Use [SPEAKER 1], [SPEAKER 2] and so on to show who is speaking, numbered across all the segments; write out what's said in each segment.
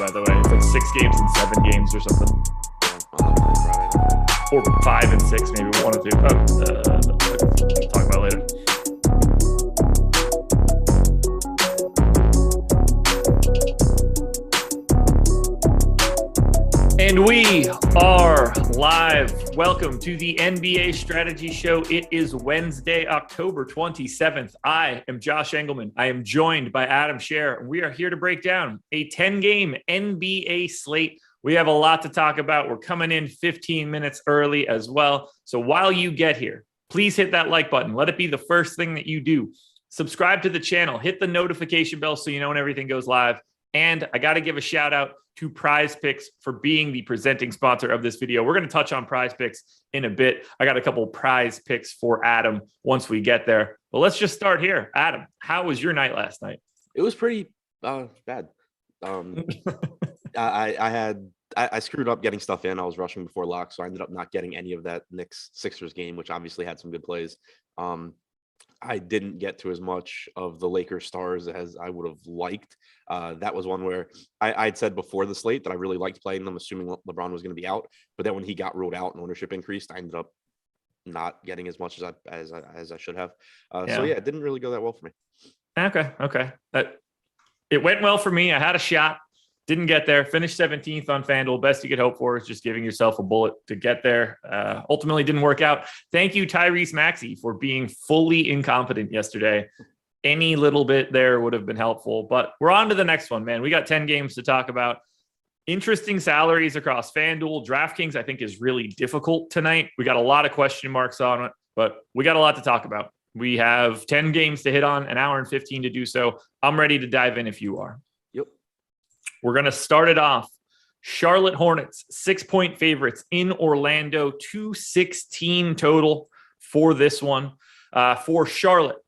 [SPEAKER 1] by the way. It's like 6 games and 7 games or something. Or 5 and 6, maybe 1 or 2. We'll talk about it later. And we are live. Welcome to the NBA Strategy Show. It is Wednesday, October 27th. I am Josh Engleman. I am joined by Adam Scherer. We are here to break down a 10-game NBA slate. We have a lot to talk about. We're coming in 15 minutes early as well. So while you get here, please hit that like button. Let it be the first thing that you do. Subscribe to the channel. Hit the notification bell so you know when everything goes live. And I got to give a shout out to PrizePicks for being the presenting sponsor of this video. We're going to touch on PrizePicks in a bit. I got a couple PrizePicks for Adam once we get there. But let's just start here. Adam, how was your night last night?
[SPEAKER 2] It was pretty bad. I screwed up getting stuff in. I was rushing before lock, so I ended up not getting any of that Knicks Sixers game, which obviously had some good plays. I didn't get to as much of the Lakers stars as I would have liked. That was one where I'd said before the slate that I really liked playing them, assuming LeBron was going to be out. But then when he got ruled out and ownership increased, I ended up not getting as much as I should have. So yeah, it didn't really go that well for me.
[SPEAKER 1] Okay. It went well for me. I had a shot. Didn't get there. Finished 17th on FanDuel. Best you could hope for is just giving yourself a bullet to get there. Ultimately didn't work out. Thank you, Tyrese Maxey, for being fully incompetent yesterday. Any little bit there would have been helpful. But we're on to the next one, man. We got 10 games to talk about. Interesting salaries across FanDuel. DraftKings, I think, is really difficult tonight. We got a lot of question marks on it, but we got a lot to talk about. We have 10 games to hit on, an hour and 15 to do so. I'm ready to dive in if you are.
[SPEAKER 2] Yep.
[SPEAKER 1] We're going to start it off. Charlotte Hornets, 6-point favorites in Orlando, 216 total for this one. For Charlotte,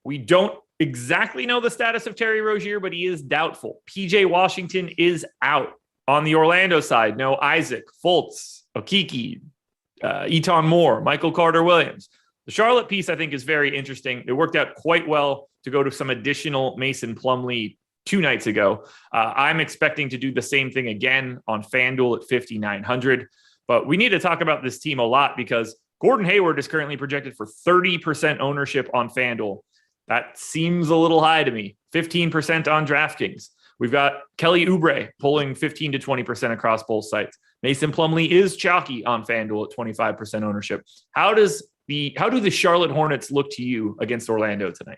[SPEAKER 1] we don't exactly know the status of Terry Rozier, but he is doubtful. PJ Washington is out. On the Orlando side, no Isaac, Fultz, Okeke, Eton Moore, Michael Carter-Williams. The Charlotte piece, I think, is very interesting. It worked out quite well to go to some additional Mason Plumlee 2 nights ago. I'm expecting to do the same thing again on FanDuel at 5,900. But we need to talk about this team a lot because Gordon Hayward is currently projected for 30% ownership on FanDuel. That seems a little high to me. 15% on DraftKings. We've got Kelly Oubre pulling 15 to 20% across both sites. Mason Plumlee is chalky on FanDuel at 25% ownership. How do the Charlotte Hornets look to you against Orlando tonight?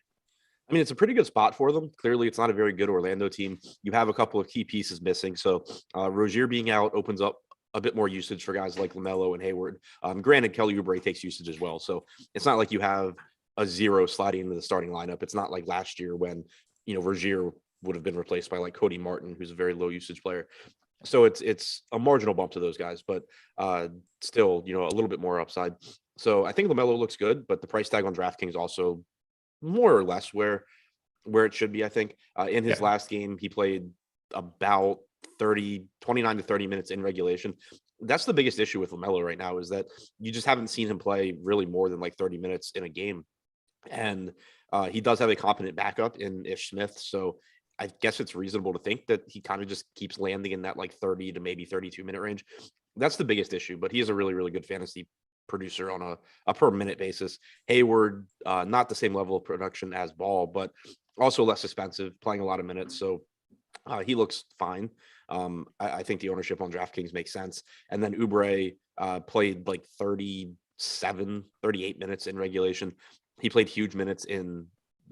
[SPEAKER 2] I mean, it's a pretty good spot for them. Clearly, it's not a very good Orlando team. You have a couple of key pieces missing. So Rozier being out opens up a bit more usage for guys like LaMelo and Hayward. Granted, Kelly Oubre takes usage as well. So it's not like you have a zero sliding into the starting lineup. It's not like last year when, Rozier would have been replaced by like Cody Martin, who's a very low usage player. So it's a marginal bump to those guys, but still, a little bit more upside. So I think LaMelo looks good, but the price tag on DraftKings also more or less where it should be, I think. In his last game, he played about 29 to 30 minutes in regulation. That's the biggest issue with LaMelo right now, is that you just haven't seen him play really more than like 30 minutes in a game. And he does have a competent backup in Ish Smith. So I guess it's reasonable to think that he kind of just keeps landing in that like 30 to maybe 32 minute range. That's the biggest issue, but he is a really, really good fantasy producer on a per minute basis. Hayward, not the same level of production as Ball, but also less expensive, playing a lot of minutes. So he looks fine. I think the ownership on DraftKings makes sense. And then Oubre played like 38 minutes in regulation. He played huge minutes in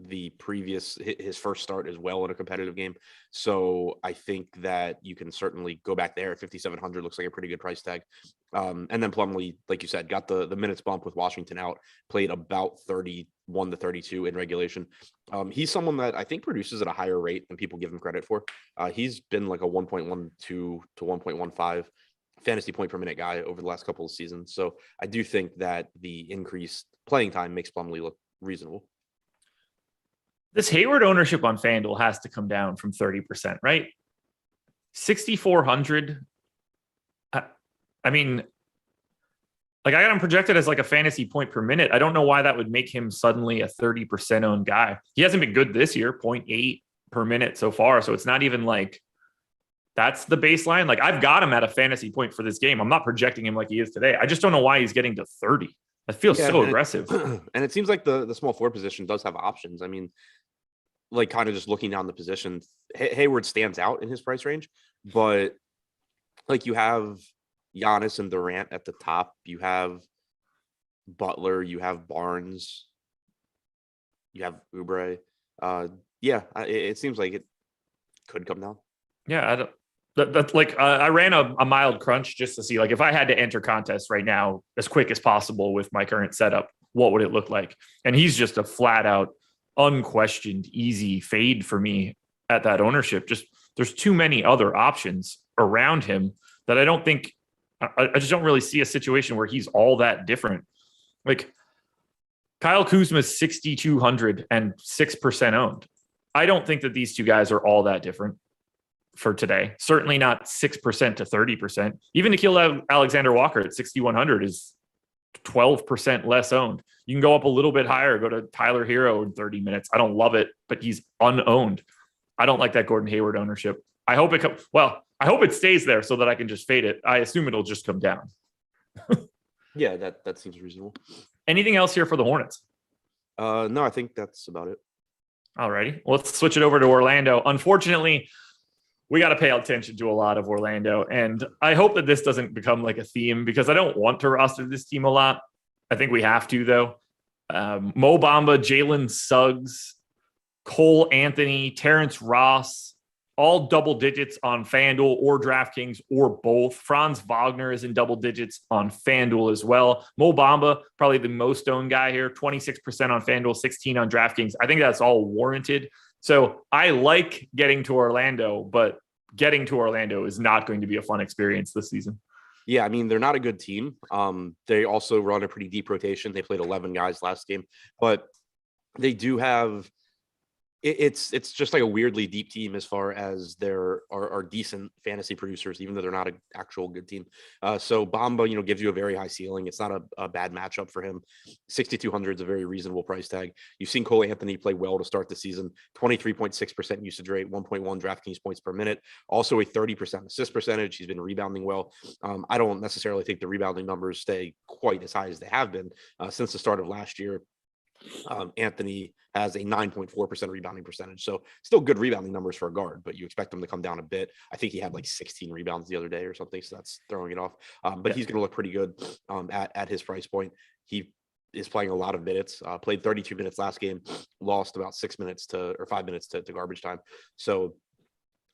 [SPEAKER 2] his first start as well in a competitive game. So I think that you can certainly go back there. 5,700 looks like a pretty good price tag. And then Plumlee, like you said, got the minutes bump with Washington out, played about 31 to 32 in regulation. He's someone that I think produces at a higher rate than people give him credit for. He's been like a 1.12 to 1.15 fantasy point per minute guy over the last couple of seasons. So I do think that the increased playing time makes Plumlee look reasonable.
[SPEAKER 1] This Hayward ownership on FanDuel has to come down from 30%, right? 6,400. I mean, like I got him projected as like a fantasy point per minute. I don't know why that would make him suddenly a 30% owned guy. He hasn't been good this year, 0.8 per minute so far. So it's not even like that's the baseline. Like I've got him at a fantasy point for this game. I'm not projecting him like he is today. I just don't know why he's getting to 30. That feels so aggressive.
[SPEAKER 2] And it seems like the small forward position does have options. I mean, like kind of just looking down the position, Hayward stands out in his price range, but like you have Giannis and Durant at the top. You have Butler. You have Barnes. You have Oubre. It seems like it could come down.
[SPEAKER 1] Yeah, that's like I ran a mild crunch just to see like if I had to enter contests right now as quick as possible with my current setup, what would it look like? And he's just a flat out, unquestioned, easy fade for me at that ownership. Just there's too many other options around him that I don't think I just don't really see a situation where he's all that different. Like Kyle Kuzma's 6,200 and 6% owned. I don't think that these two guys are all that different for today. Certainly not 6% to 30%. Even Nickeil Alexander-Walker at 6,100 is 12% less owned. You can go up a little bit higher, go to Tyler Hero in 30 minutes. I don't love it, but he's unowned. I don't like that Gordon Hayward ownership. I hope it stays there so that I can just fade it. I assume it'll just come down.
[SPEAKER 2] Yeah, that seems reasonable.
[SPEAKER 1] Anything else here for the Hornets?
[SPEAKER 2] No, I think that's about it.
[SPEAKER 1] All righty. Well, let's switch it over to Orlando. Unfortunately, we got to pay attention to a lot of Orlando. And I hope that this doesn't become like a theme because I don't want to roster this team a lot. I think we have to, though. Mo Bamba, Jalen Suggs, Cole Anthony, Terrence Ross, all double digits on FanDuel or DraftKings or both. Franz Wagner is in double digits on FanDuel as well. Mo Bamba, probably the most owned guy here, 26% on FanDuel, 16 on DraftKings. I think that's all warranted. So I like getting to Orlando, but getting to Orlando is not going to be a fun experience this season.
[SPEAKER 2] Yeah, I mean, they're not a good team. They also run a pretty deep rotation. They played 11 guys last game, but they do have it's just like a weirdly deep team as far as there are decent fantasy producers, even though they're not an actual good team. So Bamba, gives you a very high ceiling. It's not a bad matchup for him. 6,200 is a very reasonable price tag. You've seen Cole Anthony play well to start the season. 23.6% usage rate, 1.1 DraftKings points per minute. Also a 30% assist percentage. He's been rebounding well. I don't necessarily think the rebounding numbers stay quite as high as they have been since the start of last year. Anthony has a 9.4% rebounding percentage. So still good rebounding numbers for a guard, but you expect him to come down a bit. I think he had like 16 rebounds the other day or something. So that's throwing it off. But he's going to look pretty good at his price point. He is playing a lot of minutes, played 32 minutes last game, lost about 5 minutes to garbage time. So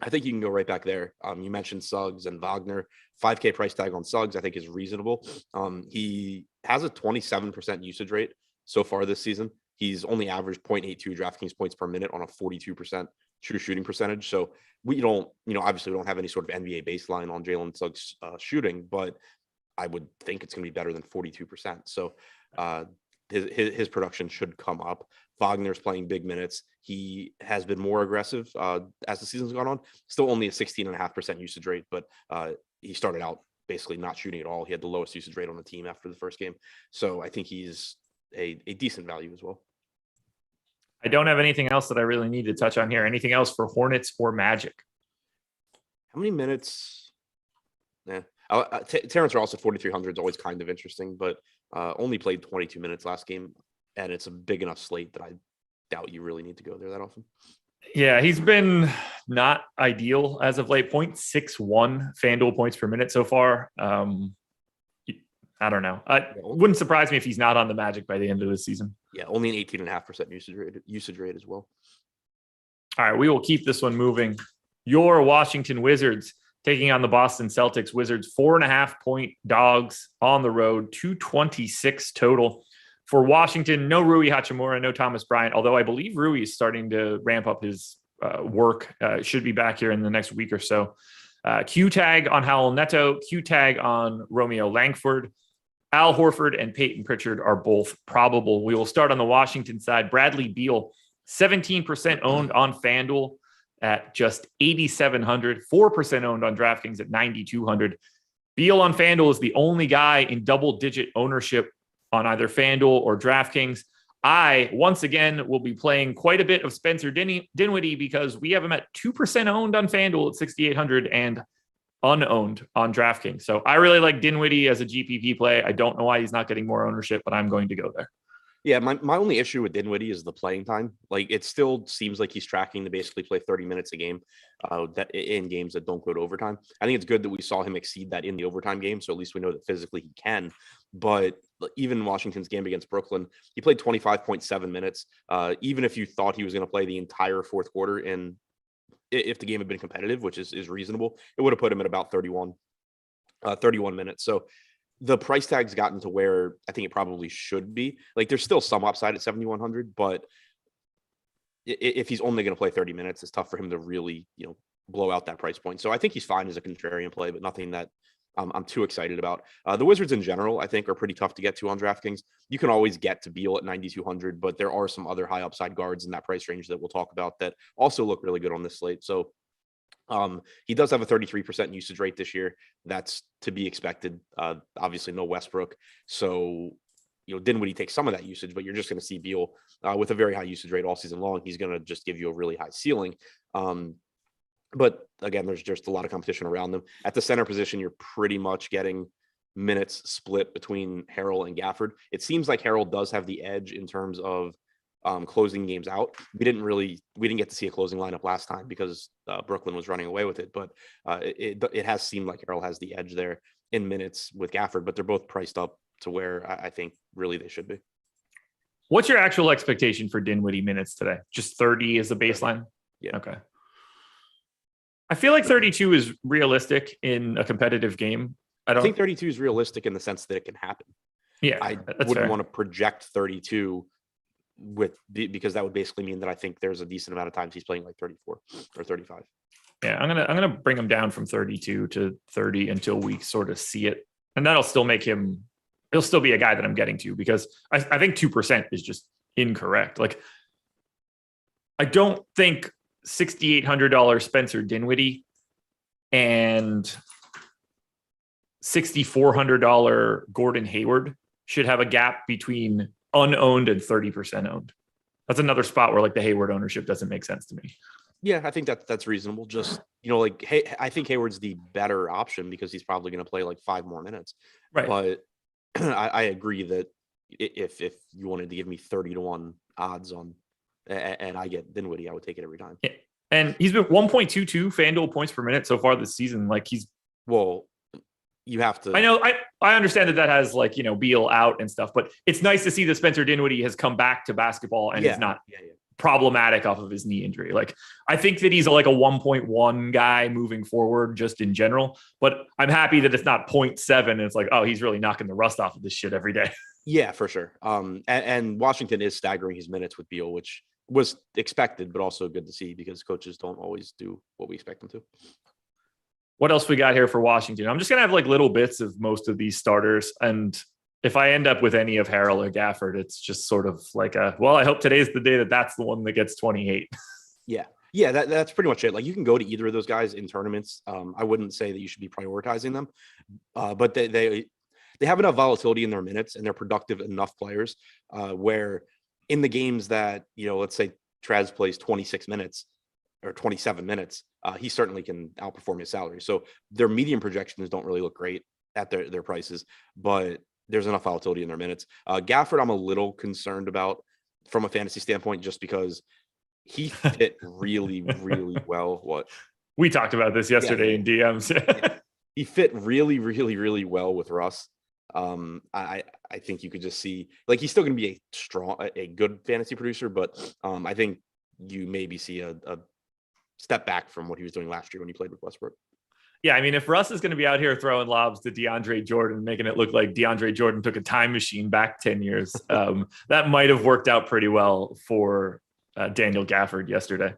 [SPEAKER 2] I think you can go right back there. You mentioned Suggs and Wagner. 5K price tag on Suggs, I think, is reasonable. He has a 27% usage rate so far this season. He's only averaged 0.82 DraftKings points per minute on a 42% true shooting percentage. So we don't, obviously we don't have any sort of NBA baseline on Jalen Suggs shooting, but I would think it's going to be better than 42%. So his production should come up. Wagner's playing big minutes. He has been more aggressive as the season's gone on. Still only a 16.5% usage rate, but he started out basically not shooting at all. He had the lowest usage rate on the team after the first game. So I think he's a decent value as well.
[SPEAKER 1] I don't have anything else that I really need to touch on here. Anything else for Hornets or Magic?
[SPEAKER 2] How many minutes? Terrence Ross at 4,300 is always kind of interesting, but only played 22 minutes last game, and it's a big enough slate that I doubt you really need to go there that often.
[SPEAKER 1] Yeah, he's been not ideal as of late. 0.61 FanDuel points per minute so far. I don't know. It wouldn't surprise me if he's not on the Magic by the end of the season.
[SPEAKER 2] Yeah, only an 18.5% usage rate as well.
[SPEAKER 1] All right, we will keep this one moving. Your Washington Wizards taking on the Boston Celtics. Wizards 4.5-point dogs on the road, 226 total. For Washington, no Rui Hachimura, no Thomas Bryant, although I believe Rui is starting to ramp up his work. Should be back here in the next week or so. Q tag on Howell Neto, Q tag on Romeo Langford. Al Horford and Peyton Pritchard are both probable. We will start on the Washington side. Bradley Beal, 17% owned on FanDuel at just 8,700, 4% owned on DraftKings at 9,200. Beal on FanDuel is the only guy in double-digit ownership on either FanDuel or DraftKings. I, once again, will be playing quite a bit of Spencer Dinwiddie because we have him at 2% owned on FanDuel at 6,800 and unowned on DraftKings. So I really like Dinwiddie as a GPP play. I don't know why he's not getting more ownership, but I'm going to go there.
[SPEAKER 2] Yeah, my only issue with Dinwiddie is the playing time. Like, it still seems like he's tracking to basically play 30 minutes a game that in games that don't go to overtime. I think it's good that we saw him exceed that in the overtime game, so at least we know that physically he can. But even Washington's game against Brooklyn, he played 25.7 minutes. Even if you thought he was going to play the entire fourth quarter, and if the game had been competitive, which is reasonable, it would have put him at about 31 minutes. So the price tag's gotten to where I think it probably should be. Like, there's still some upside at 7,100, but if he's only going to play 30 minutes, it's tough for him to really, blow out that price point. So I think he's fine as a contrarian play, but nothing that I'm too excited about. The Wizards in general, I think, are pretty tough to get to on DraftKings. You can always get to Beal at 9,200, but there are some other high upside guards in that price range that we'll talk about that also look really good on this slate. So he does have a 33% usage rate this year. That's to be expected. Obviously no Westbrook. So, Dinwiddie takes some of that usage, but you're just going to see Beal with a very high usage rate all season long. He's going to just give you a really high ceiling. But again, there's just a lot of competition around them. At the center position, you're pretty much getting minutes split between Harrell and Gafford. It seems like Harrell does have the edge in terms of closing games out. We didn't get to see a closing lineup last time because Brooklyn was running away with it, but it has seemed like Harrell has the edge there in minutes with Gafford, but they're both priced up to where I think really they should be.
[SPEAKER 1] What's your actual expectation for Dinwiddie minutes today? Just 30 as a baseline?
[SPEAKER 2] Yeah.
[SPEAKER 1] Okay. I feel like 32 is realistic in a competitive game.
[SPEAKER 2] I think 32 is realistic in the sense that it can happen.
[SPEAKER 1] Yeah,
[SPEAKER 2] I wouldn't want to project 32 because that would basically mean that I think there's a decent amount of times he's playing like 34 or 35.
[SPEAKER 1] Yeah, I'm gonna bring him down from 32 to 30 until we sort of see it, and that'll still make him. He'll still be a guy that I'm getting to because I think 2% is just incorrect. Like, I don't think $6,800 Spencer Dinwiddie and $6,400 Gordon Hayward should have a gap between unowned and 30% owned. That's another spot where like the Hayward ownership doesn't make sense to me.
[SPEAKER 2] Yeah, I think that's reasonable. Just, hey, I think Hayward's the better option because he's probably going to play like 5 more minutes.
[SPEAKER 1] Right.
[SPEAKER 2] But I agree that if you wanted to give me 30-1 odds on, and I get Dinwiddie, I would take it every time.
[SPEAKER 1] Yeah. And he's been 1.22 FanDuel points per minute so far this season. Like,
[SPEAKER 2] you have to.
[SPEAKER 1] I know. I understand that has like, Beal out and stuff, but it's nice to see that Spencer Dinwiddie has come back to basketball and is not problematic off of his knee injury. Like, I think that he's like a 1.1 guy moving forward just in general, but I'm happy that it's not 0.7. And it's like, oh, he's really knocking the rust off of this shit every day.
[SPEAKER 2] Yeah, for sure. And Washington is staggering his minutes with Beal, which was expected, but also good to see because coaches don't always do what we expect them to.
[SPEAKER 1] What else we got here for Washington? I'm just going to have like little bits of most of these starters. And if I end up with any of Harrell or Gafford, it's just sort of like I hope today's the day that's the one that gets 28.
[SPEAKER 2] Yeah. Yeah. That's pretty much it. Like, you can go to either of those guys in tournaments. I wouldn't say that you should be prioritizing them, but they have enough volatility in their minutes and they're productive enough players where in the games that, let's say Trez plays 26 minutes or 27 minutes, he certainly can outperform his salary. So their median projections don't really look great at their prices, but there's enough volatility in their minutes. Gafford, I'm a little concerned about from a fantasy standpoint, just because he fit really, really well.
[SPEAKER 1] We talked about this yesterday in DMs.
[SPEAKER 2] Yeah. He fit really, really, really well with Russ. I think you could just see, like, he's still going to be a good fantasy producer, but I think you maybe see a step back from what he was doing last year when he played with Westbrook.
[SPEAKER 1] Yeah, I mean, if Russ is going to be out here throwing lobs to DeAndre Jordan, making it look like DeAndre Jordan took a time machine back 10 years, that might have worked out pretty well for Daniel Gafford yesterday.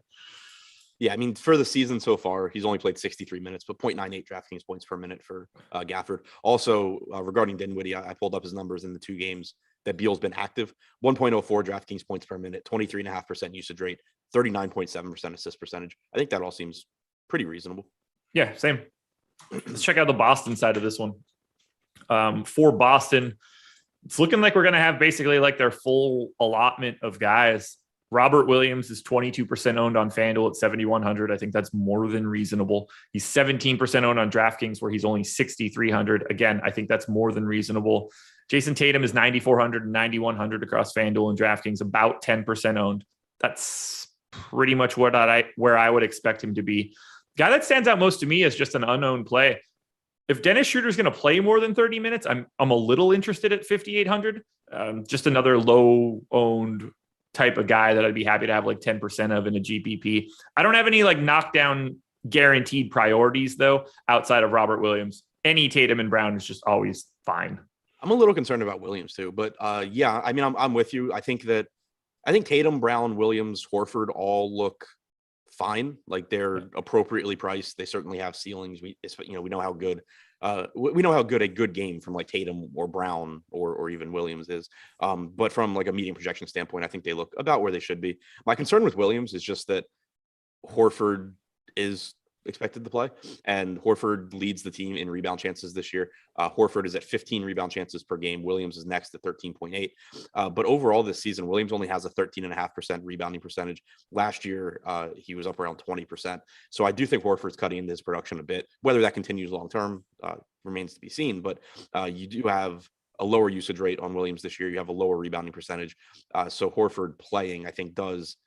[SPEAKER 2] Yeah, I mean, for the season so far, he's only played 63 minutes, but 0.98 DraftKings points per minute for Gafford. Also, regarding Dinwiddie, I pulled up his numbers in the 2 games that Beal's been active. 1.04 DraftKings points per minute, 23.5% usage rate, 39.7% assist percentage. I think that all seems pretty reasonable.
[SPEAKER 1] Yeah, same. Let's check out the Boston side of this one. For Boston, it's looking like we're going to have basically like their full allotment of guys. Robert Williams is 22% owned on FanDuel at 7,100. I think that's more than reasonable. He's 17% owned on DraftKings, where he's only 6,300. Again, I think that's more than reasonable. Jason Tatum is 9,400 and 9,100 across FanDuel and DraftKings, about 10% owned. That's pretty much where I would expect him to be. Guy that stands out most to me is just an unknown play. If Dennis Schroeder is going to play more than 30 minutes, I'm a little interested at 5,800. Just another low owned type of guy that I'd be happy to have like 10% of in a GPP. I don't have any like knockdown guaranteed priorities though, outside of Robert Williams. Any Tatum and Brown is just always fine.
[SPEAKER 2] I'm a little concerned about Williams too, but yeah, I mean, I'm with you. I think Tatum, Brown, Williams, Horford all look fine. Like they're appropriately priced. They certainly have ceilings. We know how good a good game from like Tatum or Brown or even Williams is. But from like a median projection standpoint, I think they look about where they should be. My concern with Williams is just that Horford is expected to play, and Horford leads the team in rebound chances this year. Horford is at 15 rebound chances per game. Williams is next at 13.8. But overall this season, Williams only has a 13.5% rebounding percentage. Last year, he was up around 20%. So I do think Horford's cutting into his production a bit. Whether that continues long-term remains to be seen, but you do have a lower usage rate on Williams this year. You have a lower rebounding percentage. So Horford playing, I think, does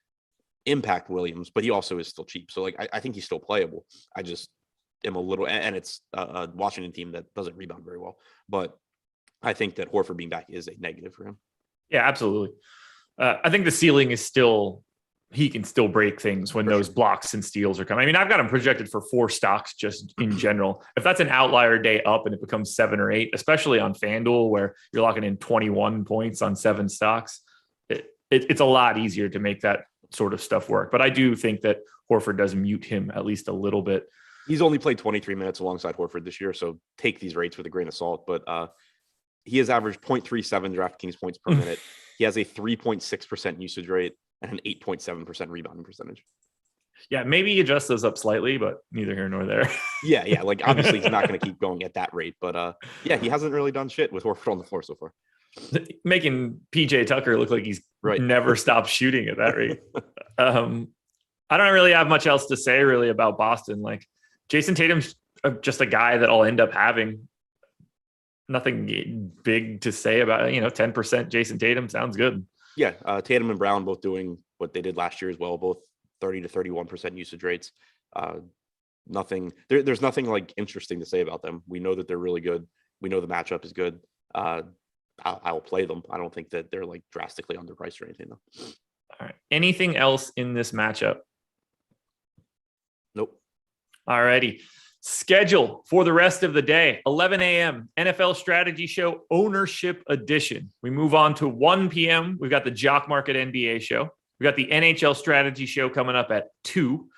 [SPEAKER 2] impact Williams, but he also is still cheap. So like I think he's still playable. I just am a little, and it's a Washington team that doesn't rebound very well. But I think that Horford being back is a negative for him.
[SPEAKER 1] Yeah, absolutely. I think the ceiling is still, he can still break things when those blocks and steals are coming. I mean, I've got him projected for 4 stocks just in general. If that's an outlier day up and it becomes 7 or 8, especially on FanDuel where you're locking in 21 points on 7 stocks, it's a lot easier to make that sort of stuff work. But I do think that Horford does mute him at least a little bit.
[SPEAKER 2] He's only played 23 minutes alongside Horford this year, so take these rates with a grain of salt. But he has averaged 0.37 DraftKings points per minute. He has a 3.6% usage rate and an 8.7% rebounding percentage.
[SPEAKER 1] Yeah, maybe adjust those up slightly, but neither here nor there.
[SPEAKER 2] Yeah. Like obviously he's not going to keep going at that rate, but yeah, he hasn't really done shit with Horford on the floor so far.
[SPEAKER 1] Making PJ Tucker look like he's never stopped shooting at that rate. I don't really have much else to say really about Boston. Like Jason Tatum's just a guy that I'll end up having. Nothing big to say about it. 10% Jason Tatum sounds good.
[SPEAKER 2] Yeah, Tatum and Brown both doing what they did last year as well, both 30 to 31% usage rates. There's nothing like interesting to say about them. We know that they're really good. We know the matchup is good. I will play them. I don't think that they're like drastically underpriced or anything though.
[SPEAKER 1] All right. Anything else in this matchup?
[SPEAKER 2] Nope.
[SPEAKER 1] All righty. Schedule for the rest of the day, 11 a.m. NFL Strategy Show Ownership Edition. We move on to 1 p.m. We've got the Jock Market NBA show. We got the NHL Strategy Show coming up at 2.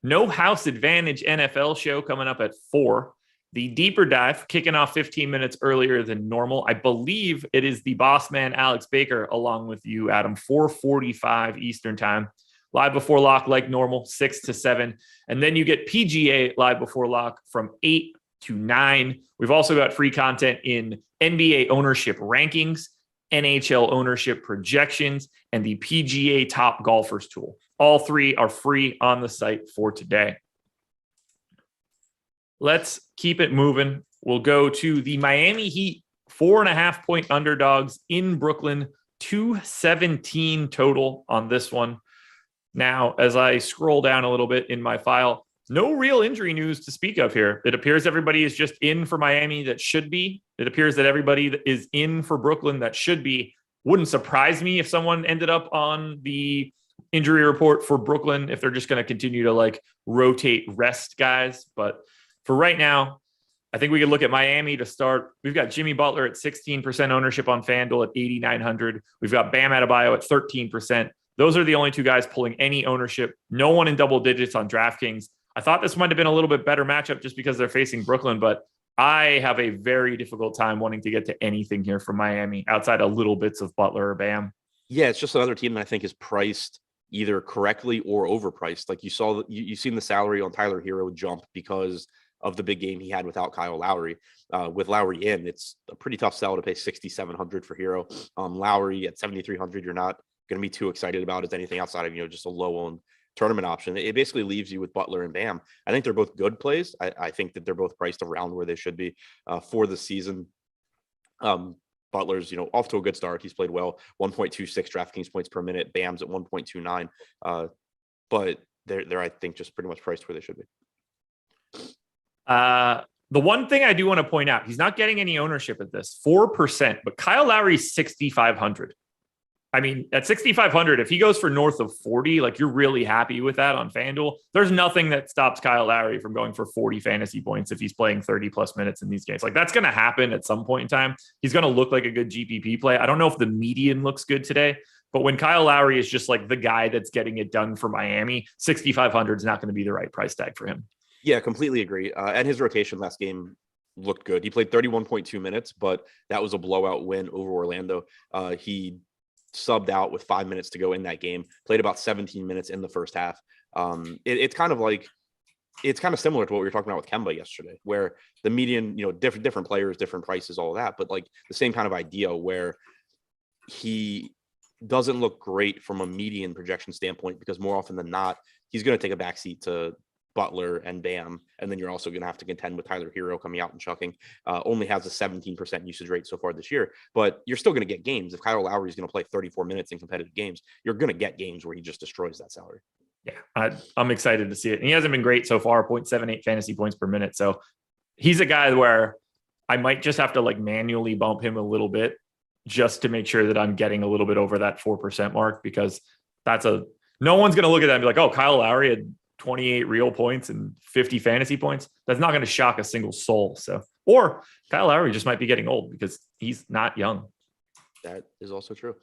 [SPEAKER 1] No House Advantage NFL show coming up at 4. The Deeper Dive kicking off 15 minutes earlier than normal. I believe it is the boss man, Alex Baker, along with you, Adam, 4:45 Eastern time. Live before lock like normal, 6 to 7. And then you get PGA live before lock from 8 to 9. We've also got free content in NBA ownership rankings, NHL ownership projections, and the PGA Top Golfers tool. All 3 are free on the site for today. Let's keep it moving. We'll go to the Miami Heat, 4.5 point underdogs in Brooklyn, 217 total on this one. Now, as I scroll down a little bit in my file, no real injury news to speak of here. It appears everybody is just in for Miami that should be. It appears that everybody is in for Brooklyn that should be. Wouldn't surprise me if someone ended up on the injury report for Brooklyn if they're just going to continue to like rotate rest guys. But for right now, I think we could look at Miami to start. We've got Jimmy Butler at 16% ownership on FanDuel at 8,900. We've got Bam Adebayo at 13%. Those are the only 2 guys pulling any ownership. No one in double digits on DraftKings. I thought this might have been a little bit better matchup just because they're facing Brooklyn, but I have a very difficult time wanting to get to anything here from Miami outside of little bits of Butler or Bam.
[SPEAKER 2] Yeah, it's just another team that I think is priced either correctly or overpriced. Like you've seen the salary on Tyler Hero jump because of the big game he had without Kyle Lowry. With Lowry in, it's a pretty tough sell to pay 6,700 for Hero. Lowry at 7,300, you're not going to be too excited about as anything outside of, just a low-owned tournament option. It basically leaves you with Butler and Bam. I think they're both good plays. I think that they're both priced around where they should be for the season. Butler's, off to a good start. He's played well, 1.26 DraftKings points per minute. Bam's at 1.29. But they're, I think, just pretty much priced where they should be.
[SPEAKER 1] The one thing I do want to point out, he's not getting any ownership at this, 4%, but Kyle Lowry's 6,500. I mean, at 6,500, if he goes for north of 40, like you're really happy with that on FanDuel. There's nothing that stops Kyle Lowry from going for 40 fantasy points if he's playing 30 plus minutes in these games. Like that's going to happen at some point in time. He's going to look like a good GPP play. I don't know if the median looks good today, but when Kyle Lowry is just like the guy that's getting it done for Miami, 6,500 is not going to be the right price tag for him.
[SPEAKER 2] Yeah, completely agree. And his rotation last game looked good. He played 31.2 minutes, but that was a blowout win over Orlando. He subbed out with 5 minutes to go in that game, played about 17 minutes in the first half. It's kind of similar to what we were talking about with Kemba yesterday, where the median, different players, different prices, all of that, but like the same kind of idea where he doesn't look great from a median projection standpoint, because more often than not, he's going to take a backseat to Butler and Bam, and then you're also going to have to contend with Tyler Hero coming out and chucking. Only has a 17% usage rate so far this year, but you're still going to get games. If Kyle Lowry is going to play 34 minutes in competitive games, you're going to get games where he just destroys that salary.
[SPEAKER 1] Yeah, I'm excited to see it. And he hasn't been great so far, 0.78 fantasy points per minute. So he's a guy where I might just have to like manually bump him a little bit just to make sure that I'm getting a little bit over that 4% mark, because no one's going to look at that and be like, oh, Kyle Lowry had 28 real points and 50 fantasy points. That's not going to shock a single soul. So, or Kyle Lowry just might be getting old because he's not young.
[SPEAKER 2] That is also true.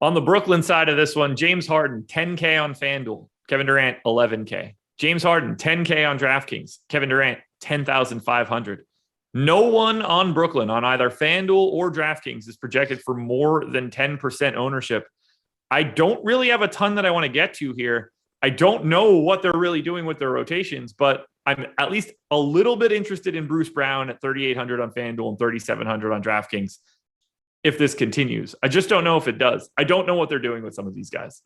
[SPEAKER 1] On the Brooklyn side of this one, James Harden, 10K on FanDuel. Kevin Durant, 11K. James Harden, 10K on DraftKings. Kevin Durant, 10,500. No one on Brooklyn on either FanDuel or DraftKings is projected for more than 10% ownership. I don't really have a ton that I want to get to here. I don't know what they're really doing with their rotations, but I'm at least a little bit interested in Bruce Brown at 3,800 on FanDuel and 3,700 on DraftKings if this continues. I just don't know if it does. I don't know what they're doing with some of these guys.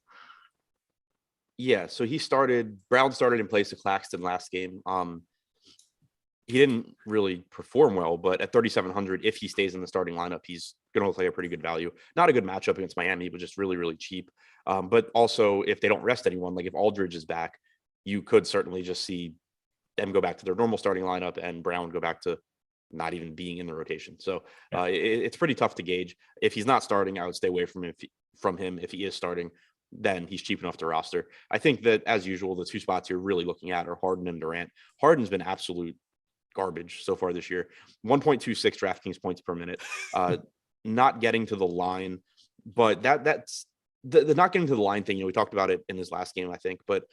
[SPEAKER 2] Yeah, so Brown started in place of Claxton last game. He didn't really perform well, but at 3,700, if he stays in the starting lineup, he's going to play a pretty good value. Not a good matchup against Miami, but just really, really cheap. But also, if they don't rest anyone, like if Aldridge is back, you could certainly just see them go back to their normal starting lineup and Brown go back to not even being in the rotation. So it's pretty tough to gauge. If he's not starting, I would stay away from him. If he is starting, then he's cheap enough to roster. I think that, as usual, the two spots you're really looking at are Harden and Durant. Harden's been absolute garbage so far this year. 1.26 DraftKings points per minute. Not getting to the line, but that's the not getting to the line thing. We talked about it in his last game, I think, but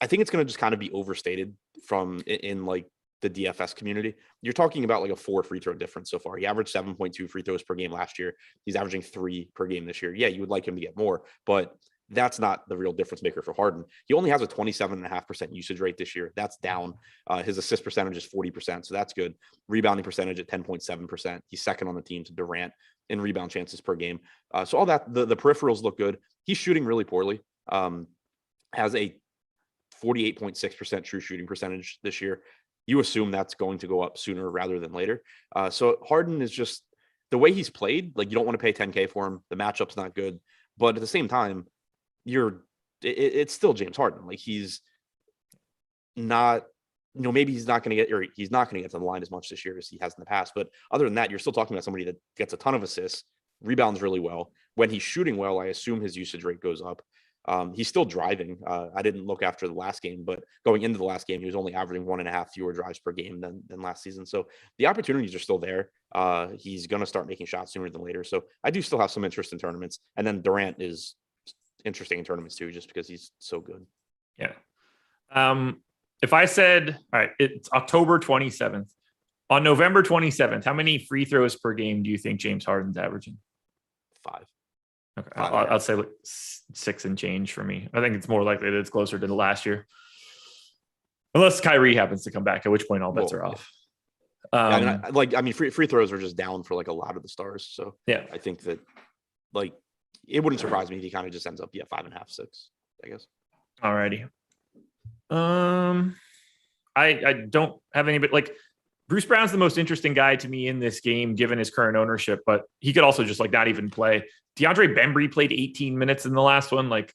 [SPEAKER 2] I think it's going to just kind of be overstated in like the DFS community. You're talking about like a 4 free throw difference so far. He averaged 7.2 free throws per game last year. He's averaging 3 per game this year. Yeah, you would like him to get more, but that's not the real difference maker for Harden. He only has a 27.5% usage rate this year. That's down. His assist percentage is 40%, so that's good. Rebounding percentage at 10.7%. He's second on the team to Durant in rebound chances per game. So all that, the peripherals look good. He's shooting really poorly. Has a 48.6% true shooting percentage this year. You assume that's going to go up sooner rather than later. So Harden is just, the way he's played, like you don't want to pay 10K for him. The matchup's not good. But at the same time, it's still James Harden. Like he's not, maybe he's not going to get to the line as much this year as he has in the past. But other than that, you're still talking about somebody that gets a ton of assists, rebounds really well. When he's shooting well, I assume his usage rate goes up. He's still driving. I didn't look after the last game, but going into the last game, he was only averaging 1.5 fewer drives per game than last season. So the opportunities are still there. He's going to start making shots sooner than later. So I do still have some interest in tournaments. And then Durant is interesting in tournaments too, just because he's so good.
[SPEAKER 1] Yeah. If I said, all right, it's October 27th. On November 27th, how many free throws per game do you think James Harden's averaging?
[SPEAKER 2] 5.
[SPEAKER 1] Okay. I'll say like 6 and change for me. I think it's more likely that it's closer to the last year. Unless Kyrie happens to come back, at which point all bets are off.
[SPEAKER 2] Free throws are just down for like a lot of the stars. So
[SPEAKER 1] yeah,
[SPEAKER 2] I think that like it wouldn't surprise me if he kind of just ends up 5.5, 6, I guess.
[SPEAKER 1] Alrighty. I don't have any, but like Bruce Brown's the most interesting guy to me in this game, given his current ownership, but he could also just like not even play. DeAndre Bembry played 18 minutes in the last one. Like,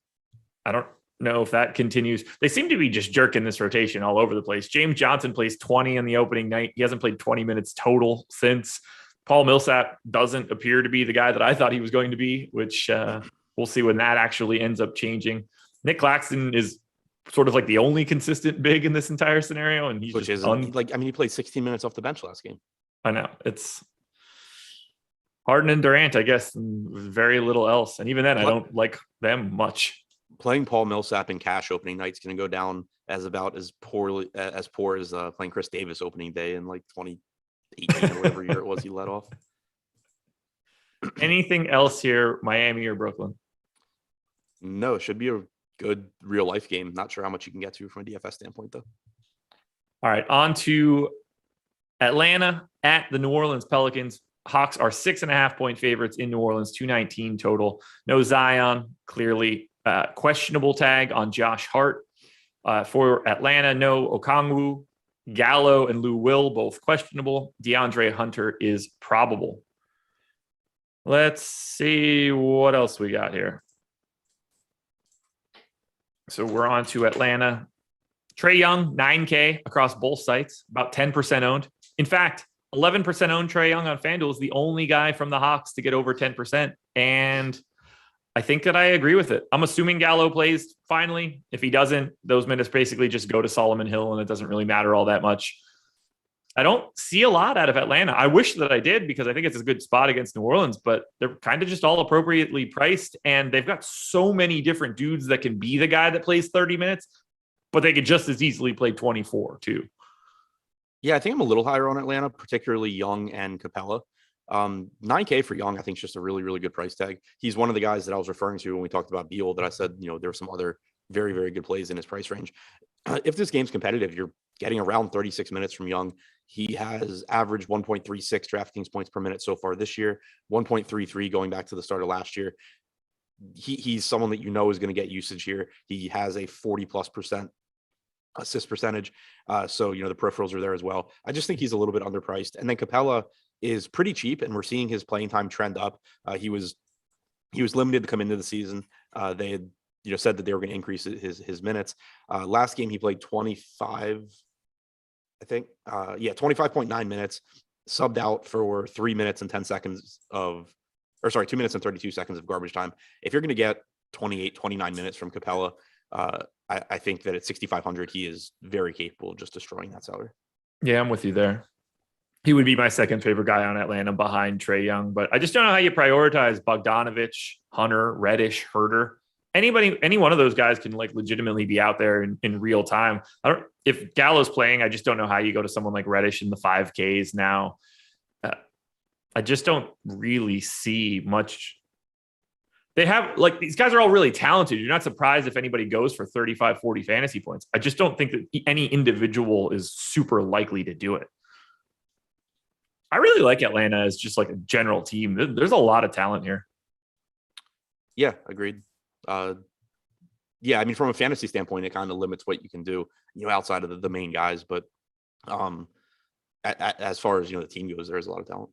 [SPEAKER 1] I don't know if that continues. They seem to be just jerking this rotation all over the place. James Johnson plays 20 in the opening night. He hasn't played 20 minutes total since. Paul Millsap doesn't appear to be the guy that I thought he was going to be, which we'll see when that actually ends up changing. Nick Claxton is sort of like the only consistent big in this entire scenario. And he's
[SPEAKER 2] Which
[SPEAKER 1] just
[SPEAKER 2] he played 16 minutes off the bench last game.
[SPEAKER 1] I know. It's Harden and Durant, I guess, and very little else. And even then, I don't like them much.
[SPEAKER 2] Playing Paul Millsap in cash opening night is going to go down as about as poor as playing Chris Davis opening day in like 2018 or whatever year it was he let off.
[SPEAKER 1] Anything else here, Miami or Brooklyn?
[SPEAKER 2] No, it should be a good real life game. Not sure how much you can get to from a DFS standpoint, though.
[SPEAKER 1] All right, on to Atlanta at the New Orleans Pelicans. Hawks are 6.5 point favorites in New Orleans, 219 total. No Zion, clearly questionable tag on Josh Hart. For Atlanta, no Okongwu, Gallo, and Lou Will, both questionable. DeAndre Hunter is probable. Let's see what else we got here. So we're on to Atlanta. Trae Young, 9K across both sites, about 10% owned. In fact, 11% owned Trae Young on FanDuel is the only guy from the Hawks to get over 10%. And I think that I agree with it. I'm assuming Gallo plays finally. If he doesn't, those minutes basically just go to Solomon Hill, and it doesn't really matter all that much. I don't see a lot out of Atlanta. I wish that I did, because I think it's a good spot against New Orleans, but they're kind of just all appropriately priced, and they've got so many different dudes that can be the guy that plays 30 minutes, but they could just as easily play 24 too.
[SPEAKER 2] Yeah, I think I'm a little higher on Atlanta, particularly Young and Capella. 9K for Young, I think, is just a really, really good price tag. He's one of the guys that I was referring to when we talked about Beal, that I said, there were some other very, very good plays in his price range. If this game's competitive, you're getting around 36 minutes from Young. He has averaged 1.36 DraftKings points per minute so far this year, 1.33 going back to the start of last year. He's someone that is going to get usage here. He has a 40+% assist percentage. So, the peripherals are there as well. I just think he's a little bit underpriced. And then Capella is pretty cheap, and we're seeing his playing time trend up. He was limited to come into the season. They had said that they were going to increase his minutes. Last game he played 25, I think. 25.9 minutes, subbed out for 3 minutes and 10 seconds 2 minutes and 32 seconds of garbage time. If you're going to get 28, 29 minutes from Capella, I think that at 6,500, he is very capable of just destroying that salary. Yeah,
[SPEAKER 1] I'm with you there. He would be my second favorite guy on Atlanta behind Trae Young, but I just don't know how you prioritize Bogdanovich, Hunter, Reddish, Herter. Any one of those guys can like legitimately be out there in real time. If Gallo's playing, I just don't know how you go to someone like Reddish in the 5Ks now. I just don't really see much. They have these guys are all really talented. You're not surprised if anybody goes for 35, 40 fantasy points. I just don't think that any individual is super likely to do it. I really like Atlanta as just like a general team. There's a lot of talent here.
[SPEAKER 2] Yeah, agreed. From a fantasy standpoint, it kind of limits what you can do, outside of the main guys. But as far as, the team goes, there's a lot of talent.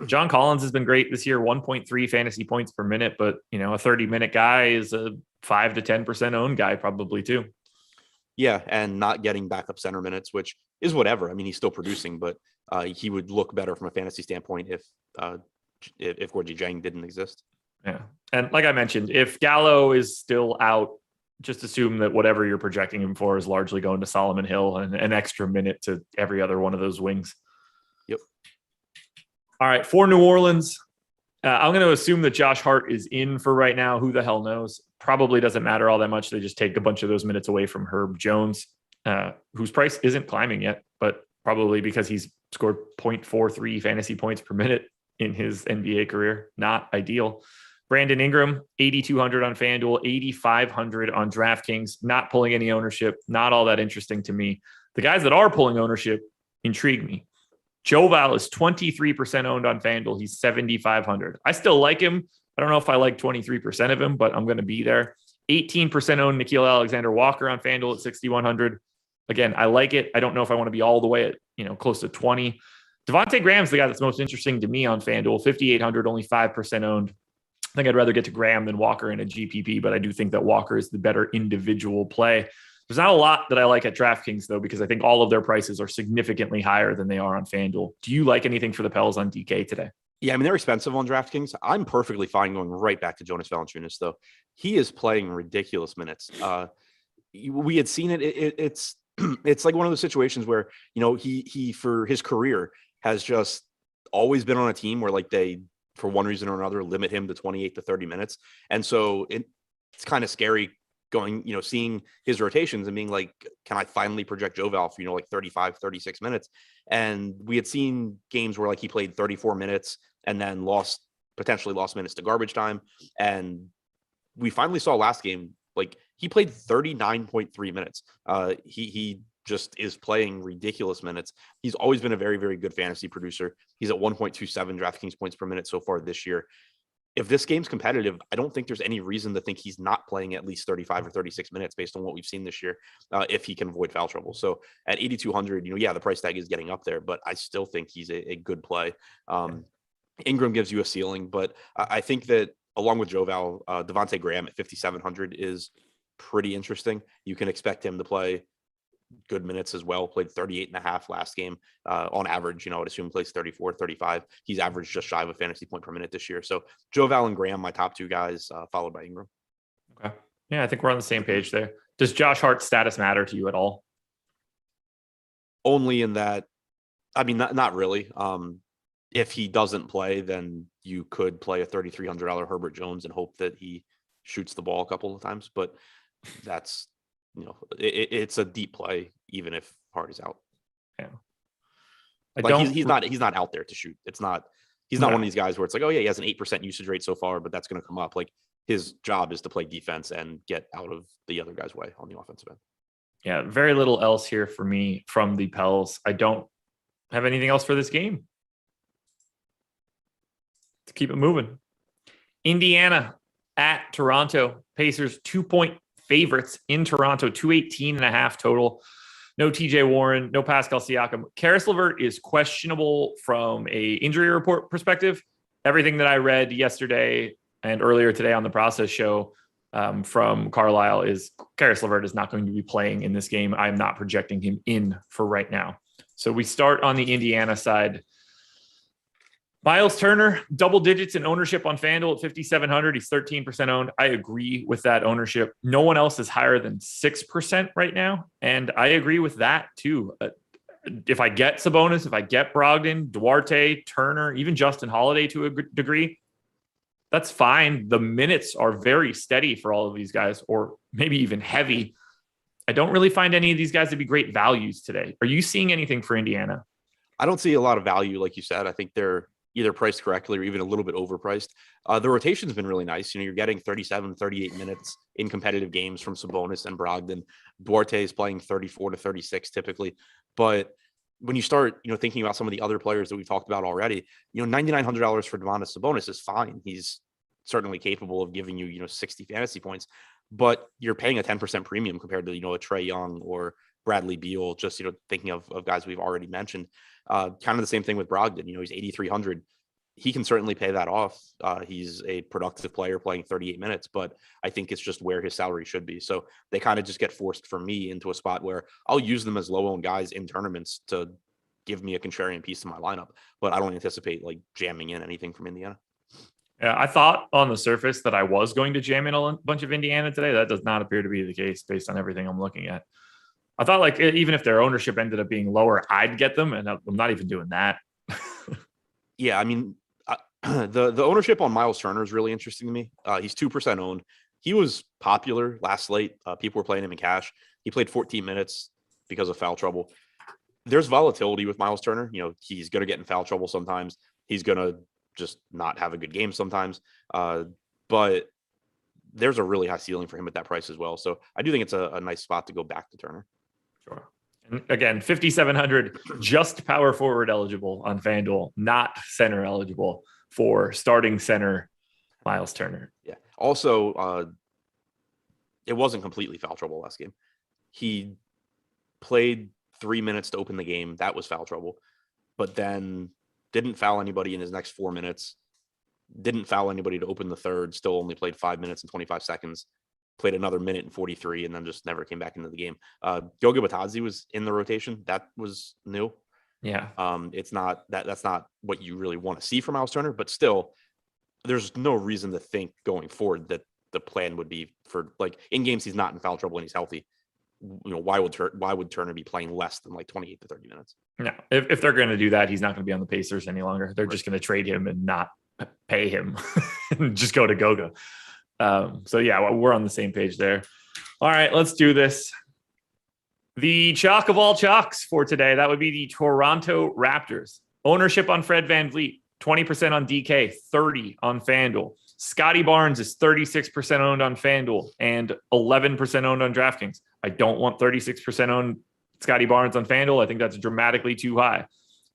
[SPEAKER 1] John Collins has been great this year, 1.3 fantasy points per minute, but a 30-minute guy is a 5 to 10% owned guy probably too.
[SPEAKER 2] Yeah, and not getting backup center minutes, which is whatever. I mean, he's still producing, but he would look better from a fantasy standpoint if Gorgie Jang didn't exist.
[SPEAKER 1] Yeah, and like I mentioned, if Gallo is still out, just assume that whatever you're projecting him for is largely going to Solomon Hill and an extra minute to every other one of those wings.
[SPEAKER 2] Yep.
[SPEAKER 1] All right, for New Orleans, I'm going to assume that Josh Hart is in for right now. Who the hell knows? Probably doesn't matter all that much. They just take a bunch of those minutes away from Herb Jones, whose price isn't climbing yet, but probably because he's scored 0.43 fantasy points per minute in his NBA career. Not ideal. Brandon Ingram, 8,200 on FanDuel, 8,500 on DraftKings, not pulling any ownership, not all that interesting to me. The guys that are pulling ownership intrigue me. Joe Val is 23% owned on FanDuel. He's 7,500. I still like him. I don't know if I like 23% of him, but I'm going to be there. 18% owned Nikhil Alexander-Walker on FanDuel at 6,100. Again, I like it. I don't know if I want to be all the way at, close to 20. Devontae Graham's the guy that's most interesting to me on FanDuel, 5,800, only 5% owned. I think I'd rather get to Graham than Walker in a GPP, but I do think that Walker is the better individual play. There's not a lot that I like at DraftKings, though, because I think all of their prices are significantly higher than they are on FanDuel. Do you like anything for the Pels on DK today?
[SPEAKER 2] Yeah, I mean, they're expensive on DraftKings. I'm perfectly fine going right back to Jonas Valanciunas, though. He is playing ridiculous minutes. We had seen it. It's like one of those situations where, he for his career has just always been on a team where they, for one reason or another, limit him to 28 to 30 minutes. And so it's kind of scary going, seeing his rotations and being like, can I finally project Joe Val for, 35, 36 minutes? And we had seen games where he played 34 minutes and then potentially lost minutes to garbage time. And we finally saw last game, he played 39.3 minutes. He just is playing ridiculous minutes. He's always been a very, very good fantasy producer. He's at 1.27 DraftKings points per minute so far this year. If this game's competitive, I don't think there's any reason to think he's not playing at least 35 or 36 minutes based on what we've seen this year, if he can avoid foul trouble. So at 8,200, the price tag is getting up there, but I still think he's a good play. Ingram gives you a ceiling, but I think that along with Joe Val, Devontae Graham at 5,700 is pretty interesting. You can expect him to play good minutes as well. Played 38 and a half last game on average. I'd assume plays 34, 35. He's averaged just shy of a fantasy point per minute this year. So Joe Val and Graham, my top two guys, followed by Ingram.
[SPEAKER 1] Okay. Yeah, I think we're on the same page there. Does Josh Hart's status matter to you at all?
[SPEAKER 2] Only in that, I mean, not really. If he doesn't play, then you could play a $3,300 Herbert Jones and hope that he shoots the ball a couple of times. But that's, it's a deep play, even if Hart is out.
[SPEAKER 1] Yeah.
[SPEAKER 2] He's not out there to shoot. He's not one of these guys where it's oh yeah, he has an 8% usage rate so far, but that's going to come up. His job is to play defense and get out of the other guy's way on the offensive end.
[SPEAKER 1] Yeah, very little else here for me from the Pels. I don't have anything else for this game. To keep it moving. Indiana at Toronto. Pacers 2-point favorites in Toronto, 218.5 total. No TJ Warren, no Pascal Siakam. Karis LeVert is questionable from a injury report perspective. Everything that I read yesterday and earlier today on the Process show from Carlisle is Karis LeVert is not going to be playing in this game. I'm not projecting him in for right now. So we start on the Indiana side. Miles Turner, double digits in ownership on FanDuel at 5,700. He's 13% owned. I agree with that ownership. No one else is higher than 6% right now. And I agree with that too. If I get Sabonis, if I get Brogdon, Duarte, Turner, even Justin Holiday to a degree, that's fine. The minutes are very steady for all of these guys, or maybe even heavy. I don't really find any of these guys to be great values today. Are you seeing anything for Indiana?
[SPEAKER 2] I don't see a lot of value, like you said. I think they're either priced correctly or even a little bit overpriced. The rotation's been really nice. You're getting 37, 38 minutes in competitive games from Sabonis and Brogdon. Duarte is playing 34 to 36 typically. But when you start, thinking about some of the other players that we've talked about already, $9,900 for Domantas Sabonis is fine. He's certainly capable of giving you, 60 fantasy points, but you're paying a 10% premium compared to, a Trae Young or Bradley Beal, just, thinking of guys we've already mentioned. Kind of the same thing with Brogdon. He's 8,300. He can certainly pay that off. He's a productive player playing 38 minutes, but I think it's just where his salary should be. So they kind of just get forced for me into a spot where I'll use them as low-owned guys in tournaments to give me a contrarian piece to my lineup, but I don't anticipate jamming in anything from Indiana.
[SPEAKER 1] Yeah, I thought on the surface that I was going to jam in a bunch of Indiana today. That does not appear to be the case based on everything I'm looking at. I thought even if their ownership ended up being lower, I'd get them, and I'm not even doing that.
[SPEAKER 2] Yeah, I mean, the ownership on Miles Turner is really interesting to me. He's 2% owned. He was popular last slate. People were playing him in cash. He played 14 minutes because of foul trouble. There's volatility with Miles Turner. He's going to get in foul trouble sometimes. He's going to just not have a good game sometimes. but there's a really high ceiling for him at that price as well. So I do think it's a nice spot to go back to Turner.
[SPEAKER 1] Sure. And again, 5,700, just power forward eligible on FanDuel, not center eligible for starting center Miles Turner.
[SPEAKER 2] Yeah. Also, it wasn't completely foul trouble last game. He played 3 minutes to open the game. That was foul trouble, but then didn't foul anybody in his next 4 minutes. Didn't foul anybody to open the third. Still only played 5 minutes and 25 seconds. Played another minute and 43, and then just never came back into the game. Goga Batadze was in the rotation. That was new.
[SPEAKER 1] Yeah.
[SPEAKER 2] It's not that's not what you really want to see from Miles Turner, but still, there's no reason to think going forward that the plan would be for, like, in games he's not in foul trouble and he's healthy. Why would Turner be playing less than like 28 to 30 minutes?
[SPEAKER 1] No, if they're going to do that, he's not going to be on the Pacers any longer. They're just going to trade him and not pay him and just go to Goga. So yeah, we're on the same page there. All right, let's do this. The chalk of all chalks for today, that would be the Toronto Raptors. Ownership on Fred VanVleet, 20% on DK, 30 on FanDuel. Scotty Barnes is 36% owned on FanDuel and 11% owned on DraftKings. I don't want 36% owned Scotty Barnes on FanDuel. I think that's dramatically too high.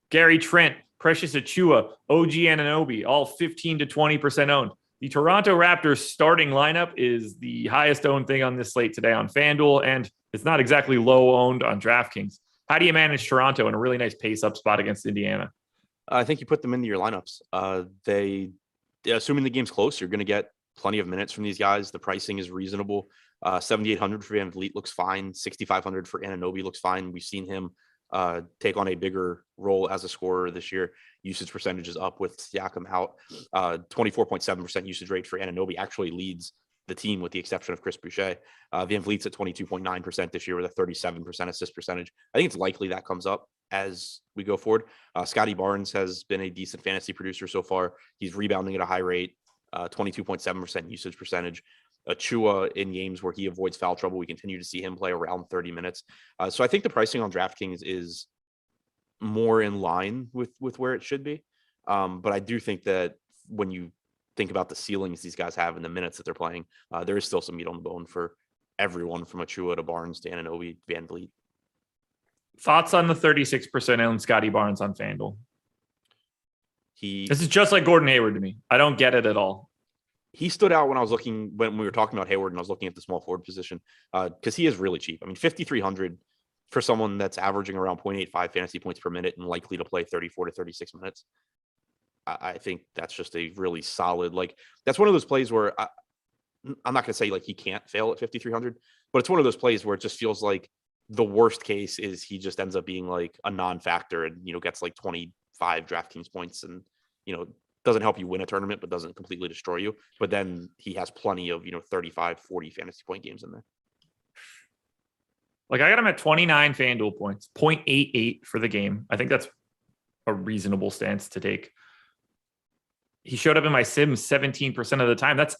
[SPEAKER 1] Gary Trent, Precious Achua, OG Anunoby, all 15 to 20% owned. The Toronto Raptors starting lineup is the highest owned thing on this slate today on FanDuel, and it's not exactly low owned on DraftKings. How do you manage Toronto in a really nice pace up spot against Indiana?
[SPEAKER 2] I think you put them into your lineups. Assuming the game's close, you're going to get plenty of minutes from these guys. The pricing is reasonable. 7,800 for VanVleet looks fine. 6,500 for Anunoby looks fine. We've seen him take on a bigger role as a scorer this year. Usage percentage is up with Siakam out. 24.7% usage rate for Anunoby actually leads the team with the exception of Chris Boucher. VanVleet's at 22.9% this year with a 37% assist percentage. I think it's likely that comes up as we go forward. Scotty Barnes has been a decent fantasy producer so far. He's rebounding at a high rate, 22.7% usage percentage. Achua in games where he avoids foul trouble, we continue to see him play around 30 minutes. So I think the pricing on DraftKings is more in line with where it should be. But I do think that when you think about the ceilings these guys have and the minutes that they're playing, there is still some meat on the bone for everyone from Achua to Barnes to Anunoby, VanVleet.
[SPEAKER 1] Thoughts on the 36% owned Scotty Barnes on FanDuel? This is just like Gordon Hayward to me. I don't get it at all.
[SPEAKER 2] He stood out when we were talking about Hayward and I was looking at the small forward position because he is really cheap. I mean, 5,300 for someone that's averaging around 0.85 fantasy points per minute and likely to play 34 to 36 minutes. I think that's just a really solid, that's one of those plays where I'm not going to say he can't fail at 5,300, but it's one of those plays where it just feels like the worst case is he just ends up being a non-factor and, gets 25 DraftKings points and, doesn't help you win a tournament, but doesn't completely destroy you. But then he has plenty of, 35, 40 fantasy point games in there.
[SPEAKER 1] I got him at 29 FanDuel points, 0.88 for the game. I think that's a reasonable stance to take. He showed up in my Sims 17% of the time. That's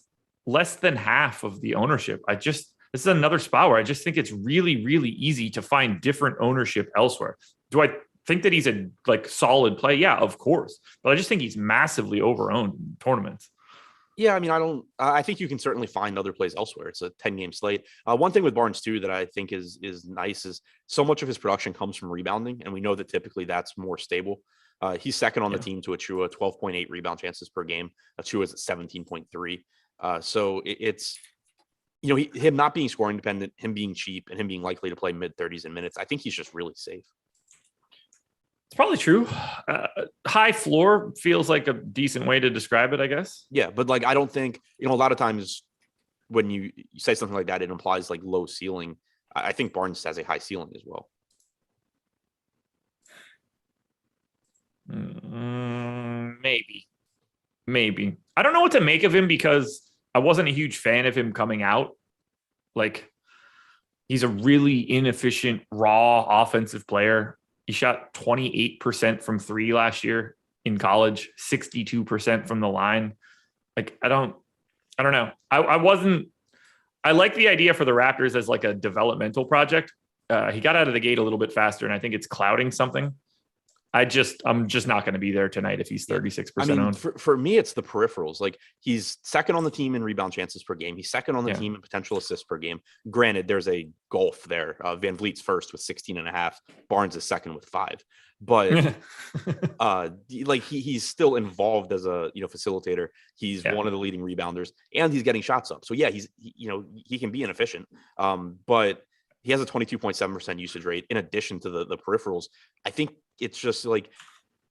[SPEAKER 1] less than half of the ownership. This is another spot where I just think it's really, really easy to find different ownership elsewhere. Do I think that he's a solid play? Yeah, of course. But I just think he's massively overowned in tournaments.
[SPEAKER 2] Yeah, I mean, I think you can certainly find other plays elsewhere. It's a 10-game slate. One thing with Barnes too that I think is nice is so much of his production comes from rebounding, and we know that typically that's more stable. He's second on the team to Achua, 12.8 rebound chances per game. Achua's at 17.3. So it's him not being scoring dependent, him being cheap, and him being likely to play mid-30s in minutes. I think he's just really safe.
[SPEAKER 1] It's probably true. High floor feels like a decent way to describe it, I guess.
[SPEAKER 2] Yeah, but I don't think, a lot of times when you say something like that, it implies low ceiling. I think Barnes has a high ceiling as well.
[SPEAKER 1] Maybe. I don't know what to make of him because I wasn't a huge fan of him coming out. He's a really inefficient, raw offensive player. He shot 28% from three last year in college, 62% from the line. I don't know. I like the idea for the Raptors as a developmental project. He got out of the gate a little bit faster, and I think it's clouding something. I'm just not going to be there tonight if he's 36% owned.
[SPEAKER 2] For me, it's the peripherals. Like, he's second on the team in rebound chances per game. He's second on the team in potential assists per game. Granted, there's a gulf there. Van Vliet's first with 16.5. Barnes is second with 5. But like he's still involved as a facilitator. He's one of the leading rebounders, and he's getting shots up. So yeah, he can be inefficient. But he has a 22.7% usage rate in addition to the peripherals. I think it's just like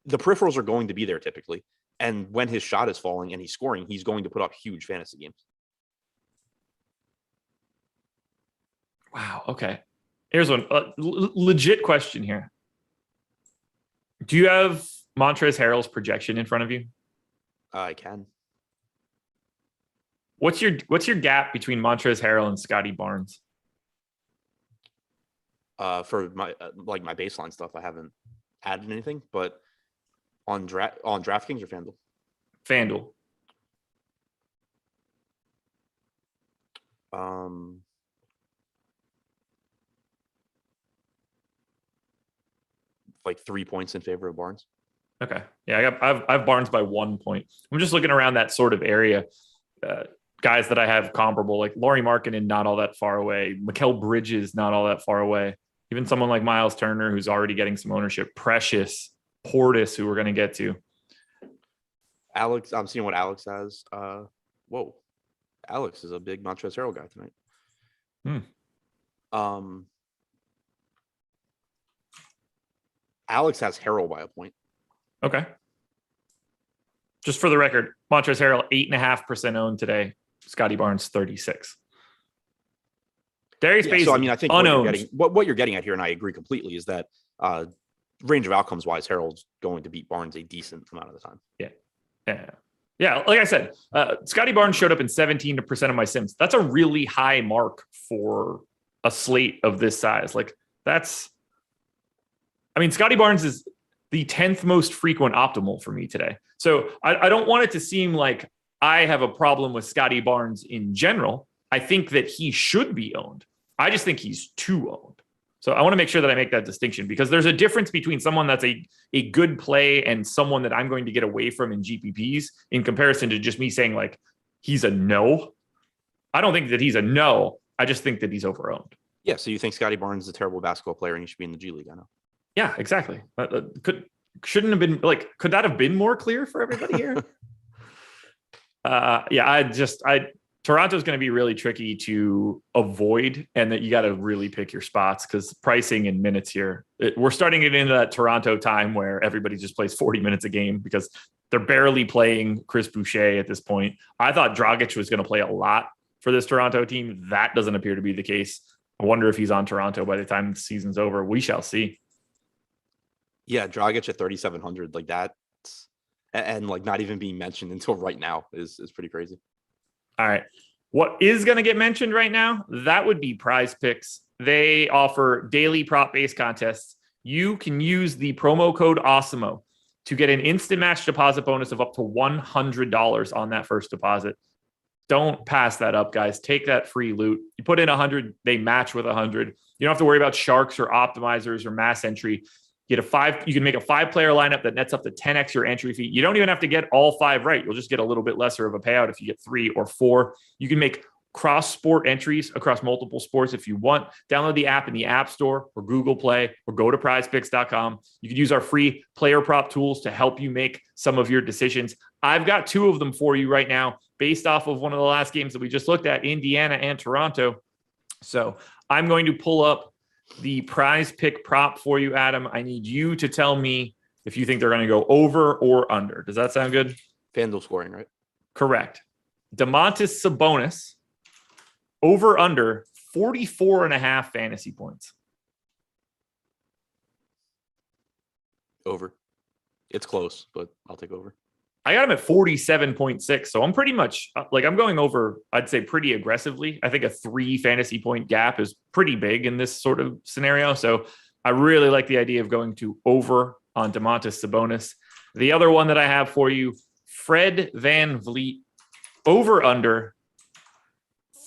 [SPEAKER 2] the peripherals are going to be there typically. And when his shot is falling and he's scoring, he's going to put up huge fantasy games.
[SPEAKER 1] Wow. Okay. Here's one legit question here. Do you have Montrezl Harrell's projection in front of you?
[SPEAKER 2] I can.
[SPEAKER 1] What's your gap between Montrezl Harrell and Scotty Barnes?
[SPEAKER 2] For my my baseline stuff, I haven't added anything, but on DraftKings or FanDuel?
[SPEAKER 1] FanDuel.
[SPEAKER 2] Like 3 points in favor of Barnes.
[SPEAKER 1] Okay. Yeah, I've Barnes by 1 point. I'm just looking around that sort of area. Guys that I have comparable, like Lauri Markkanen, not all that far away. Mikal Bridges, not all that far away. Even someone like Miles Turner, who's already getting some ownership. Precious, Portis, who we're going to get to.
[SPEAKER 2] Alex, I'm seeing what Alex has. Whoa. Alex is a big Montrezl Harrell guy tonight. Alex has Harrell by a point.
[SPEAKER 1] Okay. Just for the record, Montrezl Harrell, 8.5% owned today. Scotty Barnes, 36. Darius Bazley,
[SPEAKER 2] so I think what you're getting at here, and I agree completely, is that range of outcomes wise, Harrell's going to beat Barnes a decent amount of the time.
[SPEAKER 1] Yeah. Like I said, Scotty Barnes showed up in 17% of my sims. That's a really high mark for a slate of this size. Like Scotty Barnes is the 10th most frequent optimal for me today. So I don't want it to seem like I have a problem with Scotty Barnes in general. I think that he should be owned. I just think he's too owned. So I want to make sure that I make that distinction, because there's a difference between someone that's a good play and someone that I'm going to get away from in GPPs in comparison to just me saying like, he's a no. I don't think that he's a no. I just think that he's overowned.
[SPEAKER 2] Yeah. So you think Scotty Barnes is a terrible basketball player and he should be in the G League? I know.
[SPEAKER 1] Yeah, exactly. Could that have been more clear for everybody here? Toronto's going to be really tricky to avoid, and that you got to really pick your spots because pricing and minutes here, we're starting to get into that Toronto time where everybody just plays 40 minutes a game because they're barely playing Chris Boucher at this point. I thought Dragic was going to play a lot for this Toronto team. That doesn't appear to be the case. I wonder if he's on Toronto by the time the season's over. We shall see.
[SPEAKER 2] Yeah, Dragic at 3,700 like that, and like not even being mentioned until right now is pretty crazy.
[SPEAKER 1] All right. What is going to get mentioned right now? That would be PrizePicks. They offer daily prop-based contests. You can use the promo code Awesemo to get an instant match deposit bonus of up to $100 on that first deposit. Don't pass that up, guys. Take that free loot. You put in 100, they match with 100. You don't have to worry about sharks or optimizers or mass entry. You can make a 5-player lineup that nets up to 10x your entry fee. You don't even have to get all 5 right. You'll just get a little bit lesser of a payout if you get 3 or 4. You can make cross-sport entries across multiple sports if you want. Download the app in the App Store or Google Play or go to prizepicks.com. You can use our free player prop tools to help you make some of your decisions. I've got 2 of them for you right now based off of one of the last games that we just looked at, Indiana and Toronto. So I'm going to pull up the prize pick prop for you, Adam. I need you to tell me if you think they're going to go over or under. Does that sound good?
[SPEAKER 2] FanDuel scoring, right?
[SPEAKER 1] Correct. Domantas Sabonis, over under 44.5 fantasy points.
[SPEAKER 2] Over. It's close, but I'll take over.
[SPEAKER 1] I got him at 47.6. So I'm pretty much I'm going over, I'd say pretty aggressively. I think a 3 fantasy point gap is pretty big in this sort of scenario. So I really like the idea of going to over on Domantas Sabonis. The other one that I have for you, Fred VanVleet, over under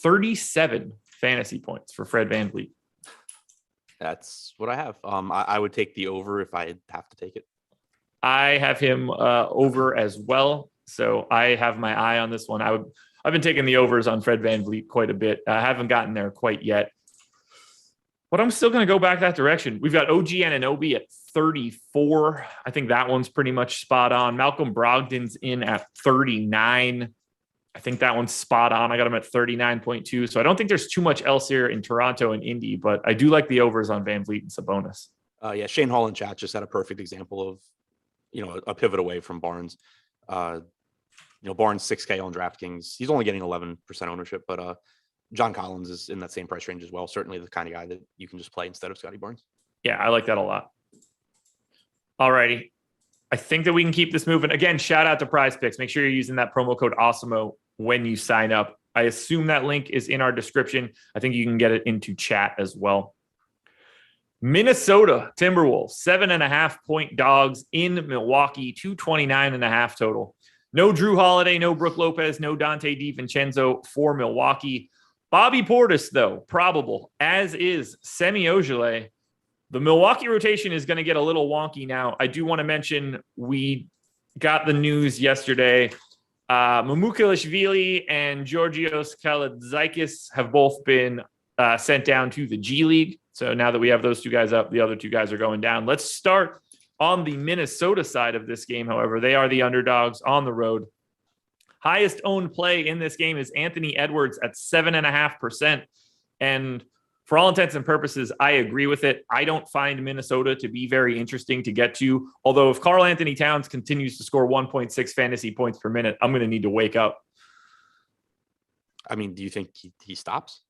[SPEAKER 1] 37 fantasy points for Fred VanVleet.
[SPEAKER 2] That's what I have. I would take the over if I have to take it.
[SPEAKER 1] I have him over as well. So I have my eye on this one. I've been taking the overs on Fred VanVleet quite a bit. I haven't gotten there quite yet, but I'm still going to go back that direction. We've got OG Anunoby at 34. I think that one's pretty much spot on. Malcolm Brogdon's in at 39. I think that one's spot on. I got him at 39.2. So I don't think there's too much else here in Toronto and Indy, but I do like the overs on VanVleet and Sabonis.
[SPEAKER 2] Yeah, Shane Hall in chat just had a perfect example of, a pivot away from Barnes. Barnes 6K on DraftKings. He's only getting 11% ownership, but John Collins is in that same price range as well. Certainly the kind of guy that you can just play instead of Scotty Barnes.
[SPEAKER 1] Yeah, I like that a lot. All righty. I think that we can keep this moving. Again, shout out to PrizePicks. Make sure you're using that promo code Awesemo when you sign up. I assume that link is in our description. I think you can get it into chat as well. Minnesota Timberwolves, 7.5-point dogs in Milwaukee, 229.5 total. No Drew Holiday, no Brook Lopez, no Dante DiVincenzo for Milwaukee. Bobby Portis, though, probable, as is Semi Ojeleye. The Milwaukee rotation is going to get a little wonky now. I do want to mention we got the news yesterday. Mamukelashvili and Georgios Kalaitzakis have both been sent down to the G League. So now that we have those two guys up, the other two guys are going down. Let's start on the Minnesota side of this game. However, they are the underdogs on the road. Highest owned play in this game is Anthony Edwards at 7.5%. And for all intents and purposes, I agree with it. I don't find Minnesota to be very interesting to get to. Although if Karl Anthony Towns continues to score 1.6 fantasy points per minute, I'm going to need to wake up.
[SPEAKER 2] I mean, do you think he stops?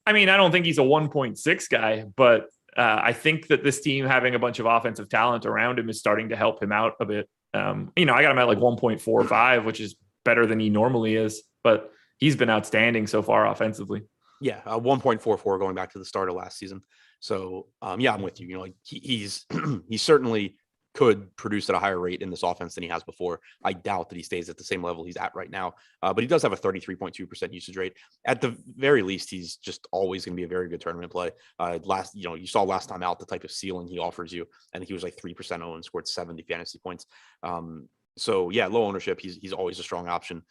[SPEAKER 1] I mean, I don't think he's a 1.6 guy, but I think that this team having a bunch of offensive talent around him is starting to help him out a bit. I got him at like 1.45, which is better than he normally is, but he's been outstanding so far offensively.
[SPEAKER 2] Yeah, 1.44 going back to the start of last season. So, yeah, I'm with you. He's he certainly could produce at a higher rate in this offense than he has before. I doubt that he stays at the same level he's at right now, but he does have a 33.2% usage rate. At the very least, he's just always going to be a very good tournament play. You saw last time out the type of ceiling he offers you. I think he was like 3% owned, scored 70 fantasy points. So yeah, low ownership. He's always a strong option.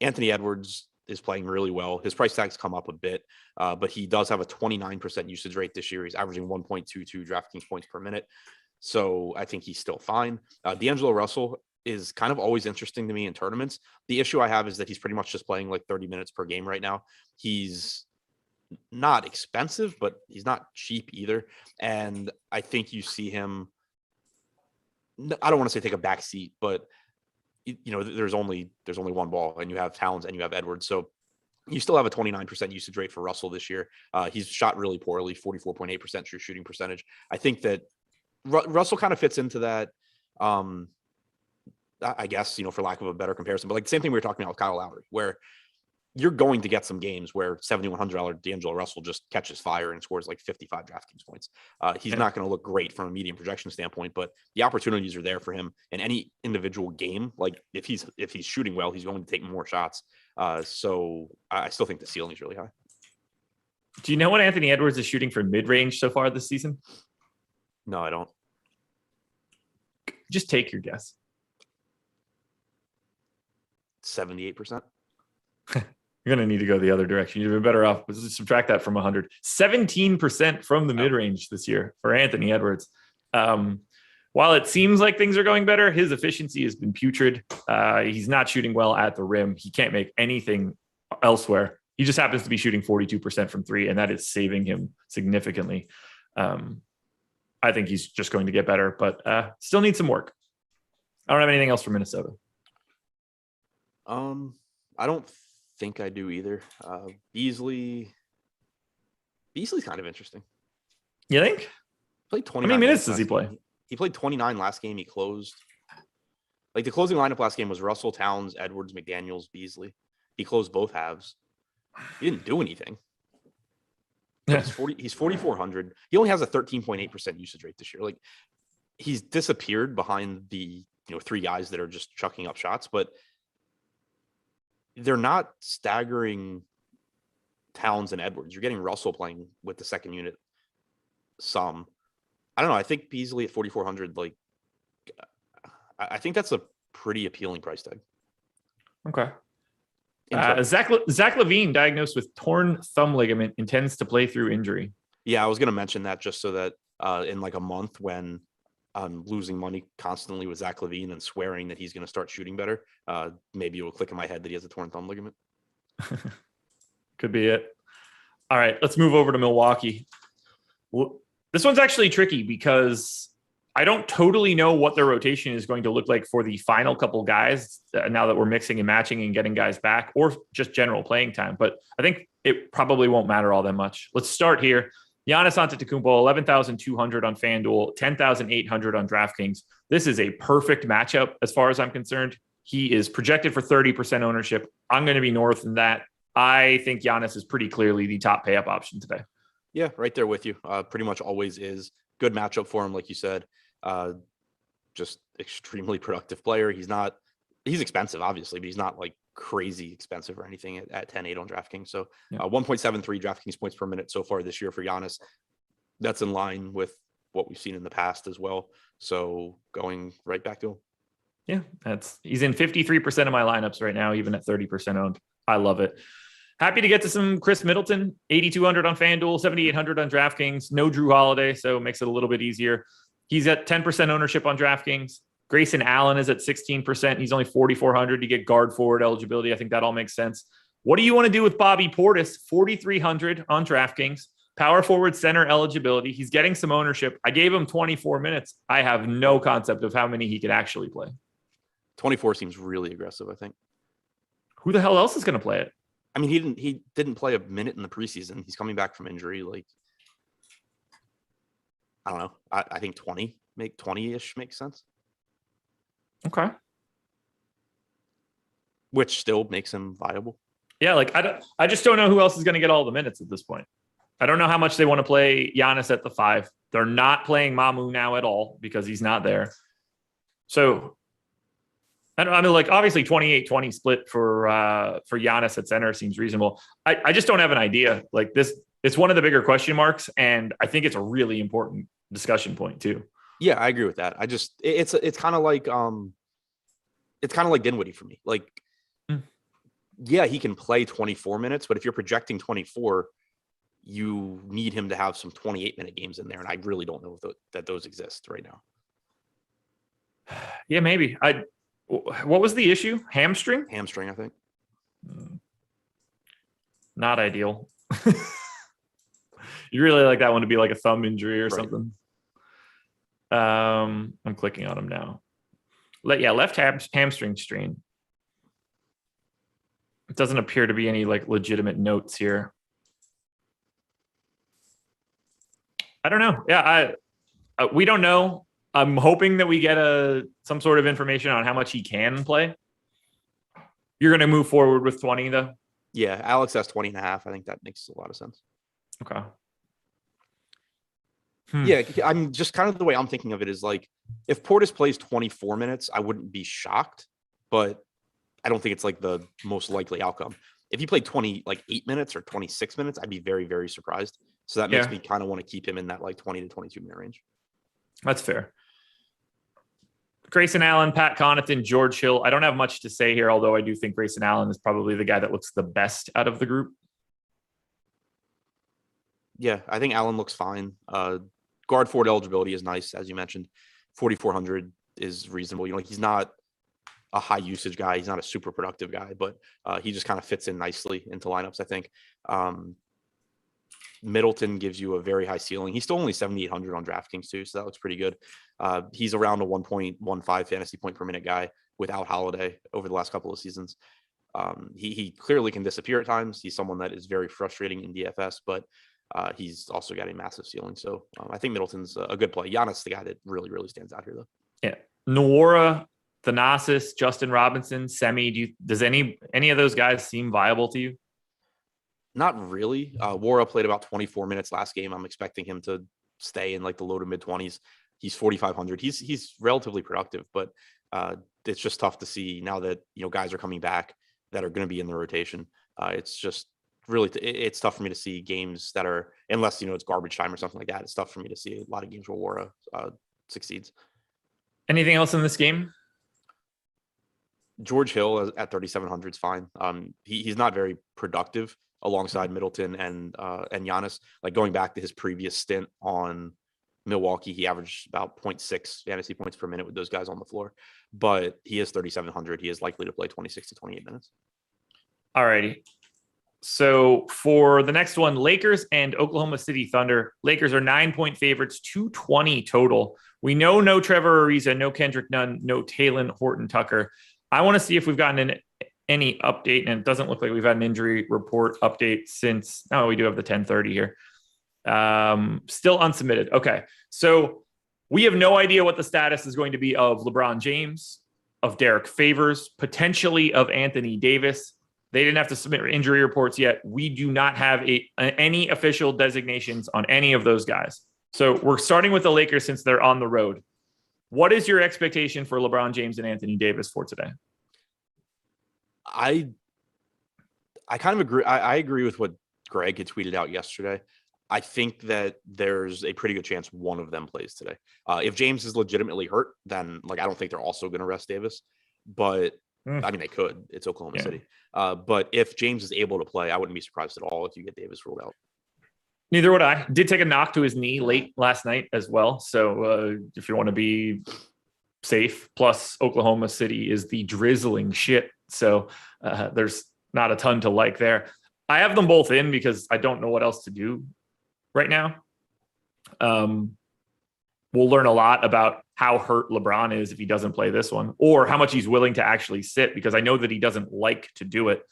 [SPEAKER 2] Anthony Edwards is playing really well. His price tag's come up a bit, but he does have a 29% usage rate this year. He's averaging 1.22 DraftKings points per minute. So I think he's still fine. D'Angelo Russell is kind of always interesting to me in tournaments. The issue I have is that he's pretty much just playing like 30 minutes per game right now. He's not expensive, but he's not cheap either. And I think you see him, I don't want to say take a back seat, but there's only one ball and you have Towns and you have Edwards. So you still have a 29% usage rate for Russell this year. He's shot really poorly, 44.8% true shooting percentage. I think that Russell kind of fits into that, I guess, for lack of a better comparison, but like the same thing we were talking about with Kyle Lowry, where you're going to get some games where $7,100 D'Angelo Russell just catches fire and scores like 55 DraftKings points. He's not going to look great from a medium projection standpoint, but the opportunities are there for him in any individual game. Like if he's shooting well, he's going to take more shots. So I still think the ceiling is really high.
[SPEAKER 1] Do you know what Anthony Edwards is shooting for mid-range so far this season?
[SPEAKER 2] No, I don't.
[SPEAKER 1] Just take your guess.
[SPEAKER 2] 78%.
[SPEAKER 1] You're going to need to go the other direction. You'd be better off. Let's subtract that from 100. 17% from the mid-range this year for Anthony Edwards. While it seems like things are going better, his efficiency has been putrid. He's not shooting well at the rim. He can't make anything elsewhere. He just happens to be shooting 42% from three, and that is saving him significantly. I think he's just going to get better, but still needs some work. I don't have anything else for Minnesota.
[SPEAKER 2] I don't think I do either. Beasley's kind of interesting.
[SPEAKER 1] You think?
[SPEAKER 2] Played 29.
[SPEAKER 1] How many minutes does he play?
[SPEAKER 2] He played 29 last game. He closed. Like the closing lineup last game was Russell, Towns, Edwards, McDaniels, Beasley. He closed both halves. He didn't do anything. He's 4,400. He only has a 13.8% usage rate this year. Like he's disappeared behind the three guys that are just chucking up shots, but they're not staggering Towns and Edwards. You're getting Russell playing with the second unit some. I don't know. I think Beasley at 4,400, like I think that's a pretty appealing price tag.
[SPEAKER 1] Okay. Zach LaVine, diagnosed with torn thumb ligament, intends to play through injury.
[SPEAKER 2] Yeah, I was going to mention that just so that in like a month when I'm losing money constantly with Zach LaVine and swearing that he's going to start shooting better, maybe it will click in my head that he has a torn thumb ligament.
[SPEAKER 1] Could be it. All right, let's move over to Milwaukee. This one's actually tricky because I don't totally know what their rotation is going to look like for the final couple guys now that we're mixing and matching and getting guys back, or just general playing time. But I think it probably won't matter all that much. Let's start here. Giannis Antetokounmpo, 11,200 on FanDuel, 10,800 on DraftKings. This is a perfect matchup as far as I'm concerned. He is projected for 30% ownership. I'm going to be north than that. I think Giannis is pretty clearly the top pay up option today.
[SPEAKER 2] Yeah, right there with you. Pretty much always is. Good matchup for him, like you said. Just extremely productive player. He's expensive, obviously, but he's not like crazy expensive or anything at 10.8 on DraftKings. So 1.73 DraftKings points per minute so far this year for Giannis. That's in line with what we've seen in the past as well. So going right back to him.
[SPEAKER 1] Yeah, he's in 53% of my lineups right now, even at 30% owned. I love it. Happy to get to some Chris Middleton, 8,200 on FanDuel, 7,800 on DraftKings. No Drew Holiday, so it makes it a little bit easier. He's at 10% ownership on DraftKings. Grayson Allen is at 16%. He's only 4,400 to get guard forward eligibility. I think that all makes sense. What do you want to do with Bobby Portis? 4,300 on DraftKings. Power forward center eligibility. He's getting some ownership. I gave him 24 minutes. I have no concept of how many he could actually play.
[SPEAKER 2] 24 seems really aggressive, I think.
[SPEAKER 1] Who the hell else is going to play it?
[SPEAKER 2] I mean, he didn't play a minute in the preseason. He's coming back from injury. Like, I don't know. I think 20-ish makes sense.
[SPEAKER 1] Okay.
[SPEAKER 2] Which still makes him viable.
[SPEAKER 1] Yeah, like I just don't know who else is going to get all the minutes at this point. I don't know how much they want to play Giannis at the 5. They're not playing Mamu now at all because he's not there. So I mean, like obviously 28-20 split for Giannis at center seems reasonable. I just don't have an idea. Like this, it's one of the bigger question marks, and I think it's a really important discussion point too.
[SPEAKER 2] Yeah, I agree with that. It's kind of like Dinwiddie for me. Like, yeah, he can play 24 minutes, but if you're projecting 24, you need him to have some 28-minute games in there, and I really don't know that those exist right now.
[SPEAKER 1] Yeah, maybe. What was the issue? Hamstring,
[SPEAKER 2] I think.
[SPEAKER 1] Not ideal. You really like that one to be like a thumb injury or something. I'm clicking on him now. Left hamstring strain. It doesn't appear to be any like legitimate notes here. I don't know. Yeah, we don't know. I'm hoping that we get some sort of information on how much he can play. You're going to move forward with 20 though?
[SPEAKER 2] Yeah, Alex has 20.5. I think that makes a lot of sense.
[SPEAKER 1] Okay.
[SPEAKER 2] Yeah, I'm just kind of the way I'm thinking of it is like if Portis plays 24 minutes, I wouldn't be shocked, but I don't think it's like the most likely outcome. If he played 8 minutes or 26 minutes, I'd be very, very surprised. So that makes me kind of want to keep him in that like 20 to 22 minute range.
[SPEAKER 1] That's fair. Grayson Allen, Pat Connaughton, George Hill. I don't have much to say here, although I do think Grayson Allen is probably the guy that looks the best out of the group.
[SPEAKER 2] Yeah, I think Allen looks fine. Guard forward eligibility is nice, as you mentioned. 4,400 is reasonable. Like he's not a high usage guy. He's not a super productive guy, but he just kind of fits in nicely into lineups, I think. Middleton gives you a very high ceiling. He's still only 7,800 on DraftKings too, so that looks pretty good. He's around a 1.15 fantasy point per minute guy without Holiday over the last couple of seasons. He clearly can disappear at times. He's someone that is very frustrating in DFS, but he's also got a massive ceiling. So I think Middleton's a good play. Giannis, the guy that really, really stands out here, though.
[SPEAKER 1] Yeah. Nwora, Thanasis, Justin Robinson, Semi. Does any of those guys seem viable to you?
[SPEAKER 2] Not really. Nwora played about 24 minutes last game. I'm expecting him to stay in like the low to mid 20s. He's 4,500. He's relatively productive, but it's just tough to see now that guys are coming back that are going to be in the rotation. It's just really it's tough for me to see games that are, unless it's garbage time or something like that. It's tough for me to see a lot of games where Nwora succeeds.
[SPEAKER 1] Anything else in this game?
[SPEAKER 2] George Hill at 3,700 is fine. He's not very productive alongside Middleton and Giannis. Like going back to his previous stint on Milwaukee, he averaged about 0.6 fantasy points per minute with those guys on the floor. But he is 3,700. He is likely to play 26 to 28 minutes.
[SPEAKER 1] All righty. So for the next one, Lakers and Oklahoma City Thunder. Lakers are 9-point favorites, 220 total. We know no Trevor Ariza, no Kendrick Nunn, no Talen Horton-Tucker. I want to see if we've gotten any update, and it doesn't look like we've had an injury report update since. Oh, we do have the 10:30 here. Still unsubmitted. Okay. So we have no idea what the status is going to be of LeBron James, of Derek Favors, potentially of Anthony Davis. They didn't have to submit injury reports yet. We do not have any official designations on any of those guys. So we're starting with the Lakers since they're on the road. What is your expectation for LeBron James and Anthony Davis for today?
[SPEAKER 2] I kind of agree. I agree with what Greg had tweeted out yesterday. I think that there's a pretty good chance one of them plays today. If James is legitimately hurt, then I don't think they're also going to rest Davis. But I mean, they could. It's Oklahoma City. But if James is able to play, I wouldn't be surprised at all if you get Davis ruled out.
[SPEAKER 1] Neither would I. Did take a knock to his knee late last night as well. So if you want to be safe, plus Oklahoma City is the drizzling shit. So there's not a ton to like there. I have them both in because I don't know what else to do right now. We'll learn a lot about how hurt LeBron is if he doesn't play this one, or how much he's willing to actually sit, because I know that he doesn't like to do it.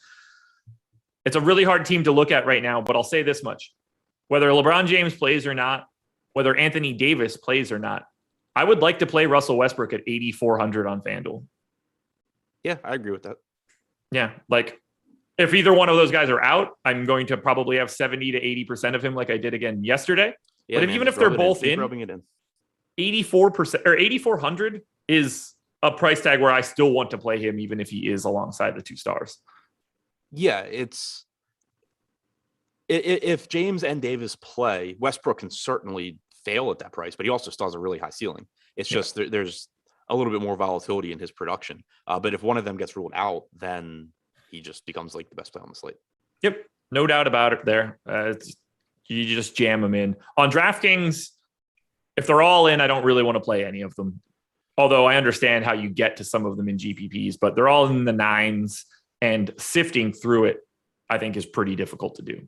[SPEAKER 1] It's a really hard team to look at right now, but I'll say this much. Whether LeBron James plays or not, whether Anthony Davis plays or not, I would like to play Russell Westbrook at 8,400 on FanDuel.
[SPEAKER 2] Yeah, I agree with that.
[SPEAKER 1] Yeah, if either one of those guys are out, I'm going to probably have 70 to 80% of him like I did again yesterday.
[SPEAKER 2] Yeah,
[SPEAKER 1] but even if they're both in,
[SPEAKER 2] rubbing it in.
[SPEAKER 1] 84% or 8,400 is a price tag where I still want to play him, even if he is alongside the two stars.
[SPEAKER 2] Yeah, if James and Davis play, Westbrook can certainly fail at that price, but he also still has a really high ceiling. It's just there's a little bit more volatility in his production. But if one of them gets ruled out, then he just becomes the best player on the slate.
[SPEAKER 1] Yep, no doubt about it there. You just jam them in. On DraftKings, if they're all in, I don't really want to play any of them. Although I understand how you get to some of them in GPPs, but they're all in the 9s, and sifting through it, I think, is pretty difficult to do.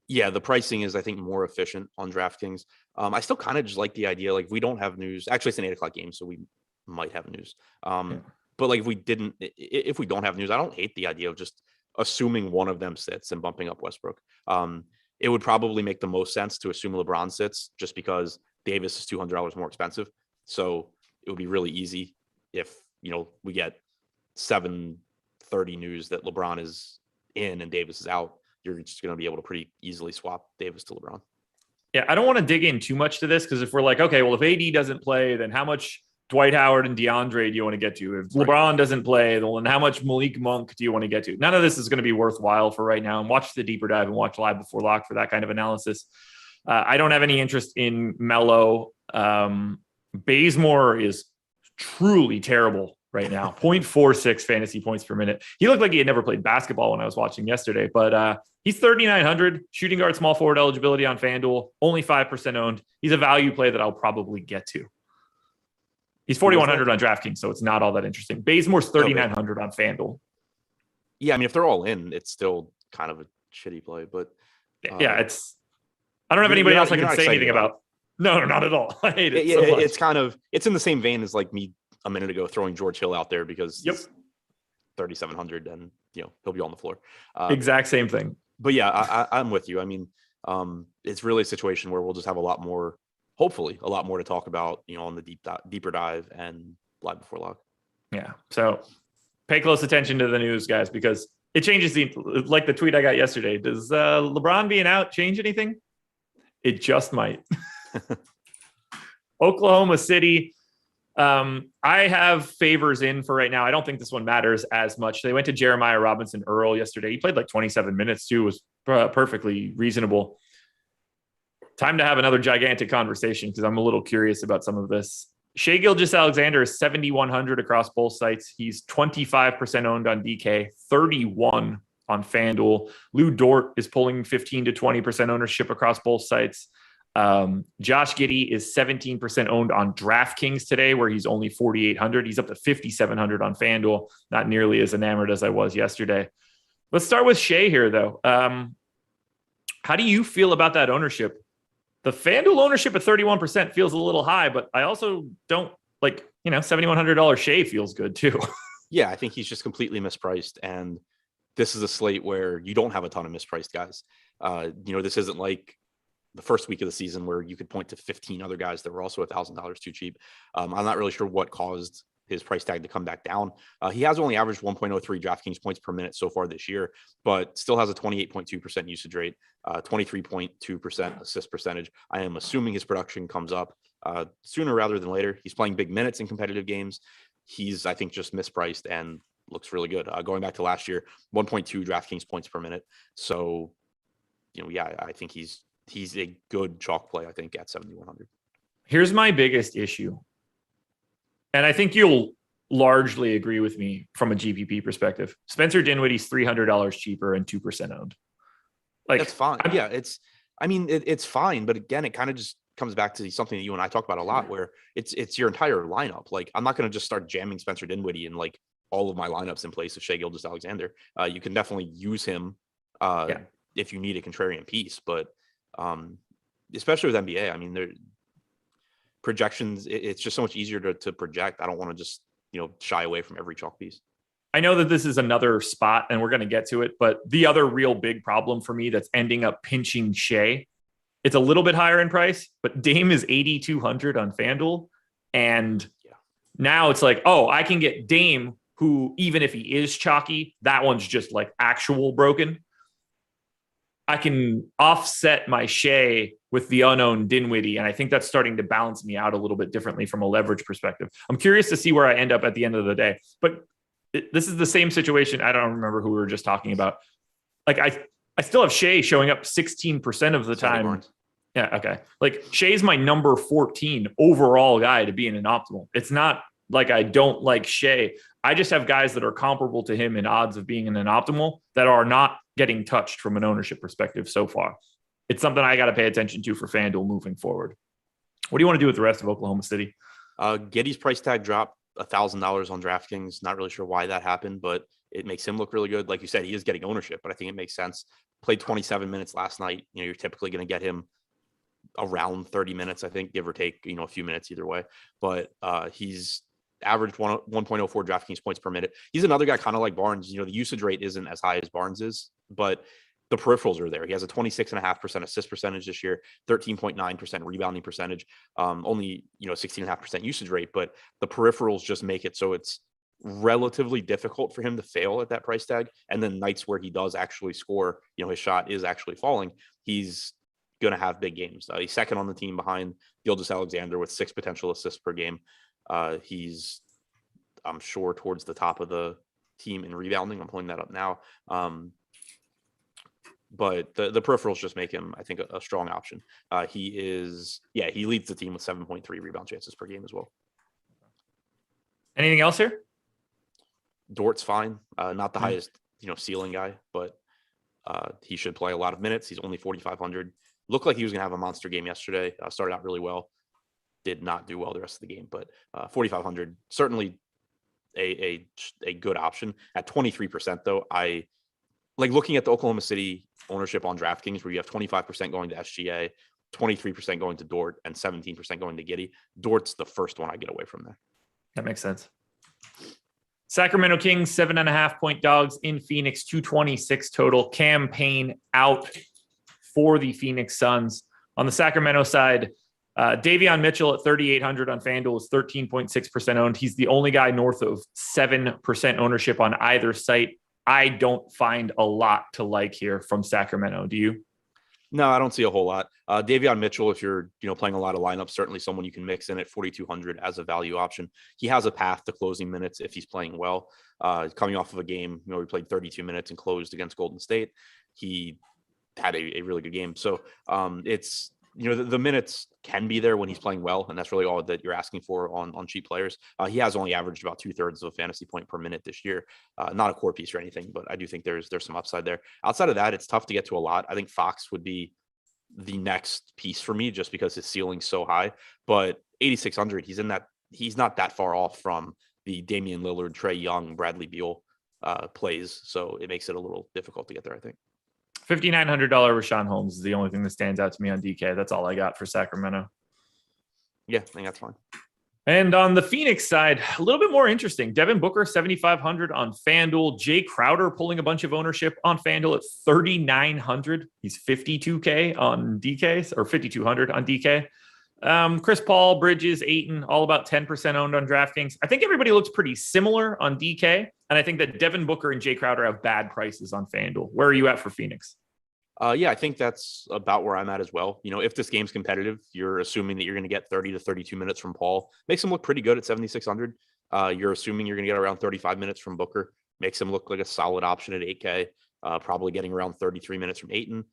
[SPEAKER 2] Yeah, the pricing is, I think, more efficient on DraftKings. I still kind of just like the idea, we don't have news. Actually, it's an 8:00 game, so we might have news. But if we don't have news, I don't hate the idea of just assuming one of them sits and bumping up Westbrook. It would probably make the most sense to assume LeBron sits, just because Davis is $200 more expensive. So it would be really easy if, we get 7:30 news that LeBron is in and Davis is out. You're just going to be able to pretty easily swap Davis to LeBron.
[SPEAKER 1] Yeah, I don't want to dig in too much to this, because if we're okay, well, if AD doesn't play, then how much Dwight Howard and DeAndre do you want to get to? If LeBron doesn't play, then how much Malik Monk do you want to get to? None of this is going to be worthwhile for right now. And watch the deeper dive and watch Live Before Lock for that kind of analysis. I don't have any interest in Melo. Bazemore is truly terrible right now. 0.46 fantasy points per minute. He looked like he had never played basketball when I was watching yesterday, but he's 3,900 shooting guard, small forward eligibility on FanDuel, only 5% owned. He's a value play that I'll probably get to. He's 4,100 on DraftKings, so it's not all that interesting. Bazemore's 3,900 on FanDuel.
[SPEAKER 2] Yeah, I mean, if they're all in, it's still kind of a shitty play, but
[SPEAKER 1] yeah, I don't have anybody else I can say anything about. No, not at all. I hate it.
[SPEAKER 2] It's in the same vein as me a minute ago throwing George Hill out there because he's 3,700 and he'll be on the floor.
[SPEAKER 1] Exact same thing.
[SPEAKER 2] But yeah, I'm with you. I mean, it's really a situation where we'll just have hopefully a lot more to talk about, on the deeper dive and Live Before Lock.
[SPEAKER 1] Yeah. So pay close attention to the news, guys, because it changes the tweet I got yesterday. Does LeBron being out change anything? It just might. Oklahoma City. I have Favors in for right now. I don't think this one matters as much. They went to Jeremiah Robinson Earl yesterday. He played 27 minutes too. It was perfectly reasonable. Time to have another gigantic conversation, because I'm a little curious about some of this. Shea Gilgeous-Alexander is 7,100 across both sites. He's 25% owned on DK, 31 on FanDuel. Lou Dort is pulling 15 to 20% ownership across both sites. Josh Giddey is 17% owned on DraftKings today, where he's only 4,800. He's up to 5,700 on FanDuel. Not nearly as enamored as I was yesterday. Let's start with Shea here, though. How do you feel about that ownership? The FanDuel ownership at 31% feels a little high, but I also don't $7,100 Shea feels good too.
[SPEAKER 2] Yeah, I think he's just completely mispriced. And this is a slate where you don't have a ton of mispriced guys. This isn't like the first week of the season where you could point to 15 other guys that were also $1,000 too cheap. I'm not really sure what caused his price tag to come back down. He has only averaged 1.03 DraftKings points per minute so far this year, but still has a 28.2% usage rate, 23.2% assist percentage. I am assuming his production comes up sooner rather than later. He's playing big minutes in competitive games. He's, I think, just mispriced and looks really good. Going back to last year, 1.2 DraftKings points per minute. So, I think he's a good chalk play, I think, at 7,100.
[SPEAKER 1] Here's my biggest issue. And I think you'll largely agree with me from a GPP perspective. Spencer Dinwiddie's $300 cheaper and 2% owned. Like,
[SPEAKER 2] that's fine. It's fine. But again, it kind of just comes back to something that you and I talk about a lot, where it's your entire lineup. Like, I'm not going to just start jamming Spencer Dinwiddie in like all of my lineups in place of Shea Gilgeous-Alexander. You can definitely use him if you need a contrarian piece, but especially with NBA, projections, it's just so much easier to project. I don't want to just, shy away from every chalk piece.
[SPEAKER 1] I know that this is another spot and we're going to get to it, but the other real big problem for me that's ending up pinching Shea, it's a little bit higher in price, but Dame is 8,200 on FanDuel. And now it's like, oh, I can get Dame, who, even if he is chalky, that one's just like actual broken. I can offset my Shea with the unknown Dinwiddie, and I think that's starting to balance me out a little bit differently from a leverage perspective. I'm curious to see where I end up at the end of the day. But this is the same situation. I don't remember who we were just talking about. Like, I still have Shea showing up 16% of the time. Yeah, okay. Like, Shea's my number 14 overall guy to be in an optimal. It's not like I don't like Shea. I just have guys that are comparable to him in odds of being in an optimal that are not getting touched from an ownership perspective so far. It's something I got to pay attention to for FanDuel moving forward. What do you want to do with the rest of Oklahoma City?
[SPEAKER 2] Giddey's price tag dropped $1,000 on DraftKings. Not really sure why that happened, but it makes him look really good. Like you said, he is getting ownership, but I think it makes sense. Played 27 minutes last night. You're typically going to get him around 30 minutes, I think, give or take, a few minutes either way. But he's averaged 1.04 DraftKings points per minute. He's another guy kind of like Barnes. The usage rate isn't as high as Barnes is, but the peripherals are there. He has a 26.5% assist percentage this year, 13.9% rebounding percentage, only 16.5% usage rate, but the peripherals just make it so it's relatively difficult for him to fail at that price tag. And then nights where he does actually score, his shot is actually falling, he's going to have big games. He's second on the team behind Gilgeous-Alexander with 6 potential assists per game. He's, I'm sure, towards the top of the team in rebounding. I'm pulling that up now. But the peripherals just make him, I think, a strong option. He leads the team with 7.3 rebound chances per game as well.
[SPEAKER 1] Anything else here?
[SPEAKER 2] Dort's fine. Not the highest, ceiling guy, but he should play a lot of minutes. He's only 4,500. Looked like he was going to have a monster game yesterday. Started out really well. Did not do well the rest of the game, but 4,500, certainly a good option. At 23%, though, I like looking at the Oklahoma City ownership on DraftKings, where you have 25% going to SGA, 23% going to Dort, and 17% going to Giddey. Dort's the first one I get away from there.
[SPEAKER 1] That makes sense. Sacramento Kings, 7.5 point dogs in Phoenix, 226 total. Campaign out for the Phoenix Suns. On the Sacramento side, Davion Mitchell at 3,800 on FanDuel is 13.6% owned. He's the only guy north of 7% ownership on either site. I don't find a lot to like here from Sacramento. Do you?
[SPEAKER 2] No, I don't see a whole lot. Davion Mitchell, if you're playing a lot of lineups, certainly someone you can mix in at 4,200 as a value option. He has a path to closing minutes if he's playing well. Coming off of a game, he played 32 minutes and closed against Golden State. He had a really good game. So it's the minutes can be there when he's playing well, and that's really all that you're asking for on cheap players. He has only averaged about 2/3 of a fantasy point per minute this year. Not a core piece or anything, but I do think there's some upside there. Outside of that, it's tough to get to a lot. I think Fox would be the next piece for me just because his ceiling's so high. But 8,600, he's not that far off from the Damian Lillard, Trae Young, Bradley Beal plays. So it makes it a little difficult to get there, I think.
[SPEAKER 1] $5,900 Rashawn Holmes is the only thing that stands out to me on DK. That's all I got for Sacramento.
[SPEAKER 2] Yeah, I think that's fine.
[SPEAKER 1] And on the Phoenix side, a little bit more interesting. Devin Booker, 7,500 on FanDuel. Jay Crowder pulling a bunch of ownership on FanDuel at 3,900. He's 52K on DK, or 5,200 on DK. Chris Paul, Bridges, Ayton, all about 10% owned on DraftKings. I think everybody looks pretty similar on DK. And I think that Devin Booker and Jay Crowder have bad prices on FanDuel. Where are you at for Phoenix?
[SPEAKER 2] Yeah, I think that's about where I'm at as well. If this game's competitive, you're assuming that you're going to get 30 to 32 minutes from Paul. Makes him look pretty good at 7,600. You're assuming you're going to get around 35 minutes from Booker. Makes him look like a solid option at 8K. Probably getting around 33 minutes from Ayton.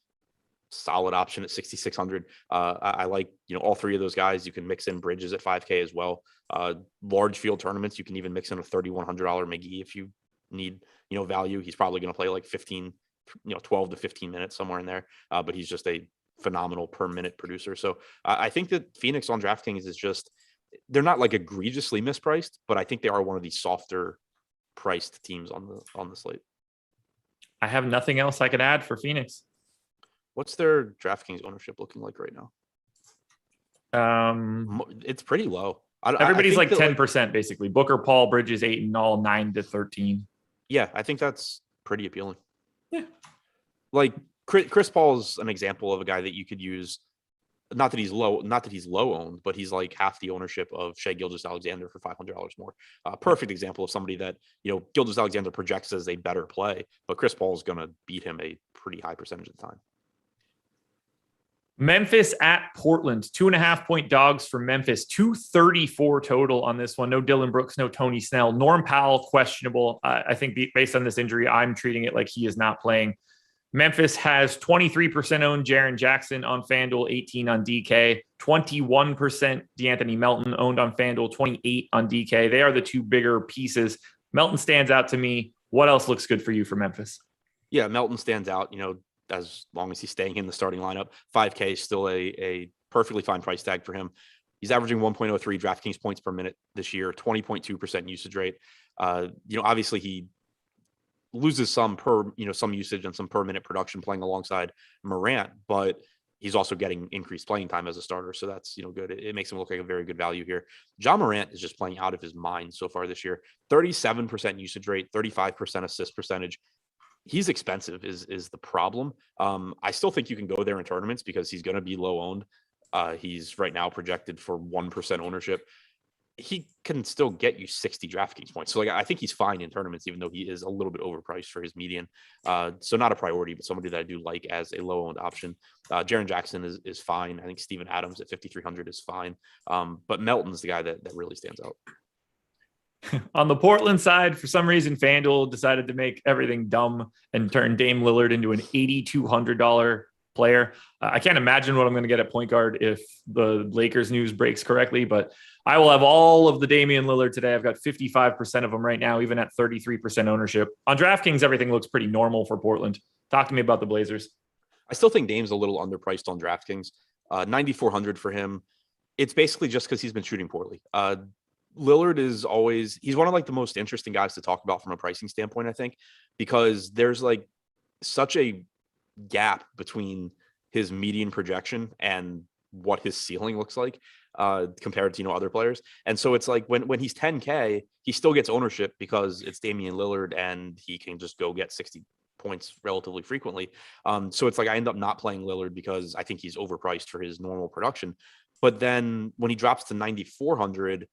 [SPEAKER 2] Solid option at 6,600. I like, all three of those guys. You can mix in Bridges at 5K as well. Large field tournaments, you can even mix in a $3,100 McGee if you need, value. He's probably going to play like 12 to 15 minutes, somewhere in there. But he's just a phenomenal per minute producer. So I think that Phoenix on DraftKings is just, they're not like egregiously mispriced, but I think they are one of the softer priced teams on the slate.
[SPEAKER 1] I have nothing else I could add for Phoenix.
[SPEAKER 2] What's their DraftKings ownership looking like right now? It's pretty low.
[SPEAKER 1] Everybody's like 10%, basically. Booker, Paul, Bridges, Ayton, all 9 to 13.
[SPEAKER 2] Yeah, I think that's pretty appealing.
[SPEAKER 1] Yeah.
[SPEAKER 2] Like Chris Paul is an example of a guy that you could use. Not that he's low owned, but he's like half the ownership of Shai Gilgeous-Alexander for $500 more. Perfect example of somebody that, Gilgeous-Alexander projects as a better play, but Chris Paul is going to beat him a pretty high percentage of the time.
[SPEAKER 1] Memphis at Portland, 2.5-point dogs for Memphis, 234 total on this one. No Dylan Brooks, no Tony Snell. Norm Powell, questionable. I think based on this injury, I'm treating it like he is not playing. Memphis has 23% owned Jaren Jackson on FanDuel, 18 on DK, 21% DeAnthony Melton owned on FanDuel, 28 on DK. They are the two bigger pieces. Melton stands out to me. What else looks good for you for Memphis?
[SPEAKER 2] Yeah, Melton stands out, as long as he's staying in the starting lineup. 5K is still a perfectly fine price tag for him. He's averaging 1.03 DraftKings points per minute this year, 20.2% usage rate. Obviously he loses some usage and some per minute production playing alongside Morant, but he's also getting increased playing time as a starter. So that's, good. It makes him look like a very good value here. Ja Morant is just playing out of his mind so far this year. 37% usage rate, 35% assist percentage. He's expensive is the problem. I still think you can go there in tournaments because he's going to be low owned. He's right now projected for 1% ownership. He can still get you 60 DraftKings points. So I think he's fine in tournaments, even though he is a little bit overpriced for his median. So not a priority, but somebody that I do like as a low owned option. Jaren Jackson is fine. I think Steven Adams at 5,300 is fine. But Melton's the guy that really stands out.
[SPEAKER 1] On the Portland side, for some reason, FanDuel decided to make everything dumb and turn Dame Lillard into an $8,200 player. I can't imagine what I'm going to get at point guard if the Lakers news breaks correctly, but I will have all of the Damian Lillard today. I've got 55% of them right now, even at 33% ownership. On DraftKings, everything looks pretty normal for Portland. Talk to me about the Blazers.
[SPEAKER 2] I still think Dame's a little underpriced on DraftKings. 9,400 for him. It's basically just because he's been shooting poorly. Lillard he's one of like the most interesting guys to talk about from a pricing standpoint, I think, because there's like such a gap between his median projection and what his ceiling looks like compared to, other players. And so it's like when he's 10K, he still gets ownership because it's Damian Lillard and he can just go get 60 points relatively frequently. So it's like I end up not playing Lillard because I think he's overpriced for his normal production. But then when he drops to 9,400,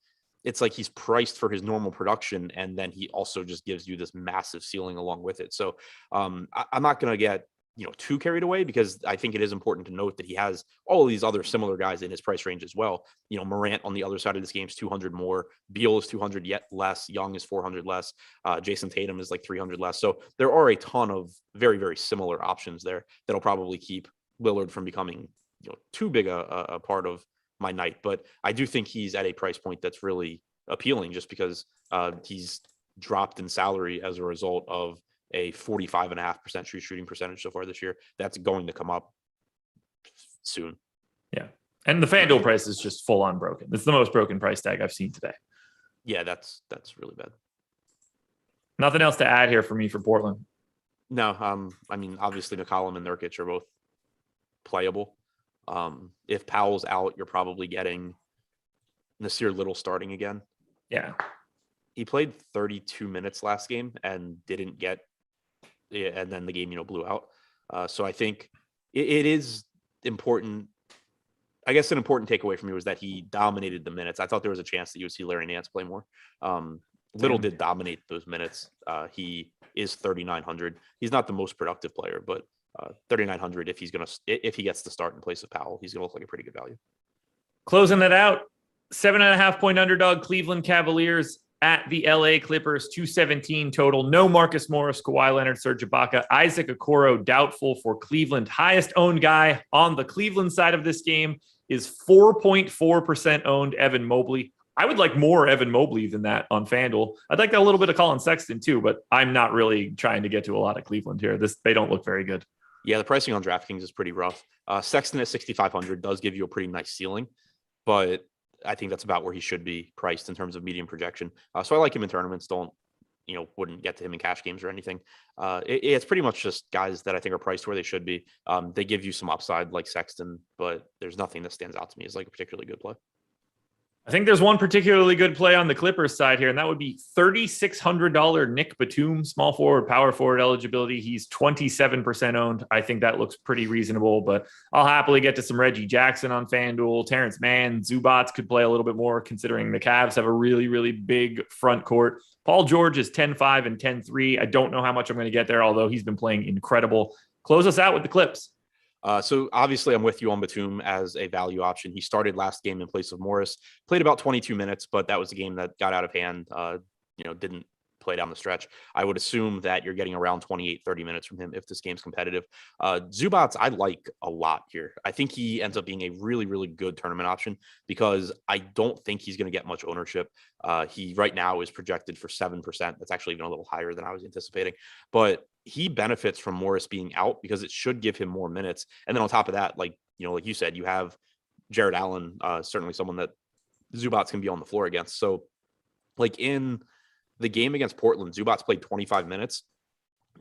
[SPEAKER 2] it's like he's priced for his normal production, and then he also just gives you this massive ceiling along with it. So I'm not going to get too carried away, because I think it is important to note that he has all of these other similar guys in his price range as well. Morant on the other side of this game is 200 more. Beal is 200 yet less. Young is 400 less. Jason Tatum is like 300 less. So there are a ton of very, very similar options there that'll probably keep Lillard from becoming too big a part of my night, but I do think he's at a price point that's really appealing just because he's dropped in salary as a result of a 45.5% true shooting percentage so far this year. That's going to come up soon.
[SPEAKER 1] Yeah. And the FanDuel price is just full on broken. It's the most broken price tag I've seen today.
[SPEAKER 2] Yeah, that's really bad.
[SPEAKER 1] Nothing else to add here for me for Portland.
[SPEAKER 2] No, I mean, obviously McCollum and Nurkic are both playable. If Powell's out, you're probably getting Nasir Little starting again.
[SPEAKER 1] Yeah.
[SPEAKER 2] He played 32 minutes last game and didn't get, and then the game, blew out. So I think it is important. I guess an important takeaway for me was that he dominated the minutes. I thought there was a chance that you would see Larry Nance play more. Little did dominate those minutes. He is 3,900. He's not the most productive player, but 3,900. If he gets to start in place of Powell, he's gonna look like a pretty good value.
[SPEAKER 1] Closing that out, 7.5 point underdog Cleveland Cavaliers at the LA Clippers, 217 total. No Marcus Morris, Kawhi Leonard, Serge Ibaka, Isaac Okoro doubtful for Cleveland. Highest owned guy on the Cleveland side of this game is 4.4% owned Evan Mobley. I would like more Evan Mobley than that on FanDuel. I'd like a little bit of Colin Sexton too, but I'm not really trying to get to a lot of Cleveland here. They don't look very good.
[SPEAKER 2] Yeah, the pricing on DraftKings is pretty rough. Sexton at 6,500 does give you a pretty nice ceiling, but I think that's about where he should be priced in terms of medium projection. So I like him in tournaments. Wouldn't get to him in cash games or anything. It's pretty much just guys that I think are priced where they should be. They give you some upside like Sexton, but there's nothing that stands out to me as like a particularly good play.
[SPEAKER 1] I think there's one particularly good play on the Clippers side here, and that would be $3,600 Nick Batum, small forward, power forward eligibility. He's 27% owned. I think that looks pretty reasonable, but I'll happily get to some Reggie Jackson on FanDuel. Terrence Mann, Zubats could play a little bit more considering the Cavs have a really, really big front court. Paul George is 10-5 and 10-3. I don't know how much I'm going to get there, although he's been playing incredible. Close us out with the Clips.
[SPEAKER 2] So obviously I'm with you on Batum as a value option. He started last game in place of Morris, played about 22 minutes, but that was a game that got out of hand, didn't play down the stretch. I would assume that you're getting around 28, 30 minutes from him if this game's competitive. Zubats, I like a lot here. I think he ends up being a really, really good tournament option because I don't think he's going to get much ownership. He right now is projected for 7%. That's actually even a little higher than I was anticipating, but he benefits from Morris being out because it should give him more minutes. And then on top of that, like you said, you have Jared Allen, certainly someone that Zubats can be on the floor against. So like in the game against Portland, Zubats played 25 minutes.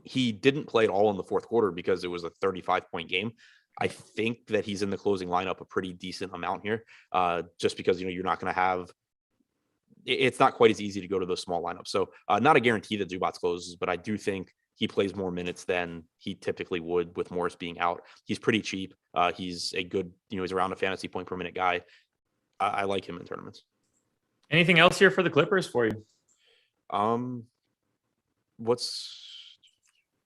[SPEAKER 2] He didn't play at all in the fourth quarter because it was a 35-point game. I think that he's in the closing lineup a pretty decent amount here, just because, you're not going to have – it's not quite as easy to go to those small lineups. So not a guarantee that Zubats closes, but I do think he plays more minutes than he typically would with Morris being out. He's pretty cheap. He's a good – he's around a fantasy point per minute guy. I like him in tournaments.
[SPEAKER 1] Anything else here for the Clippers for you?
[SPEAKER 2] What's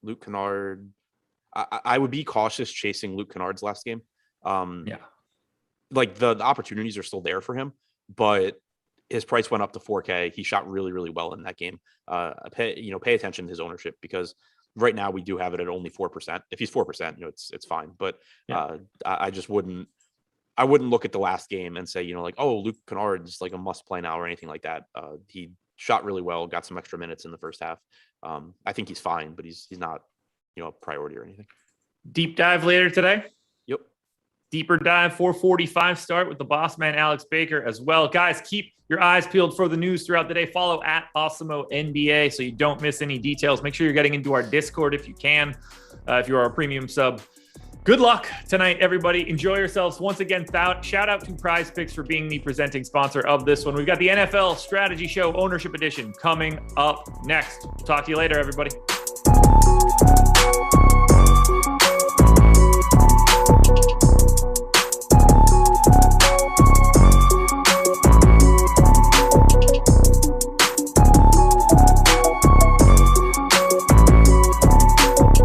[SPEAKER 2] Luke Kennard? I would be cautious chasing Luke Kennard's last game. Like the opportunities are still there for him, but his price went up to 4K. He shot really, really well in that game. Pay attention to his ownership because right now we do have it at only 4%. If he's 4%, it's fine. But I just wouldn't look at the last game and say, Luke Kennard's like a must play now or anything like that. He shot really well, got some extra minutes in the first half. I think he's fine, but he's not, a priority or anything.
[SPEAKER 1] Deep dive later today.
[SPEAKER 2] Yep.
[SPEAKER 1] Deeper dive, 4:45 start with the boss man, Alex Baker, as well. Guys, keep your eyes peeled for the news throughout the day. Follow at Awesemo NBA so you don't miss any details. Make sure you're getting into our Discord if you can, if you're our premium sub. Good luck tonight, everybody. Enjoy yourselves. Once again, shout out to PrizePicks for being the presenting sponsor of this one. We've got the NFL Strategy Show Ownership Edition coming up next. Talk to you later, everybody.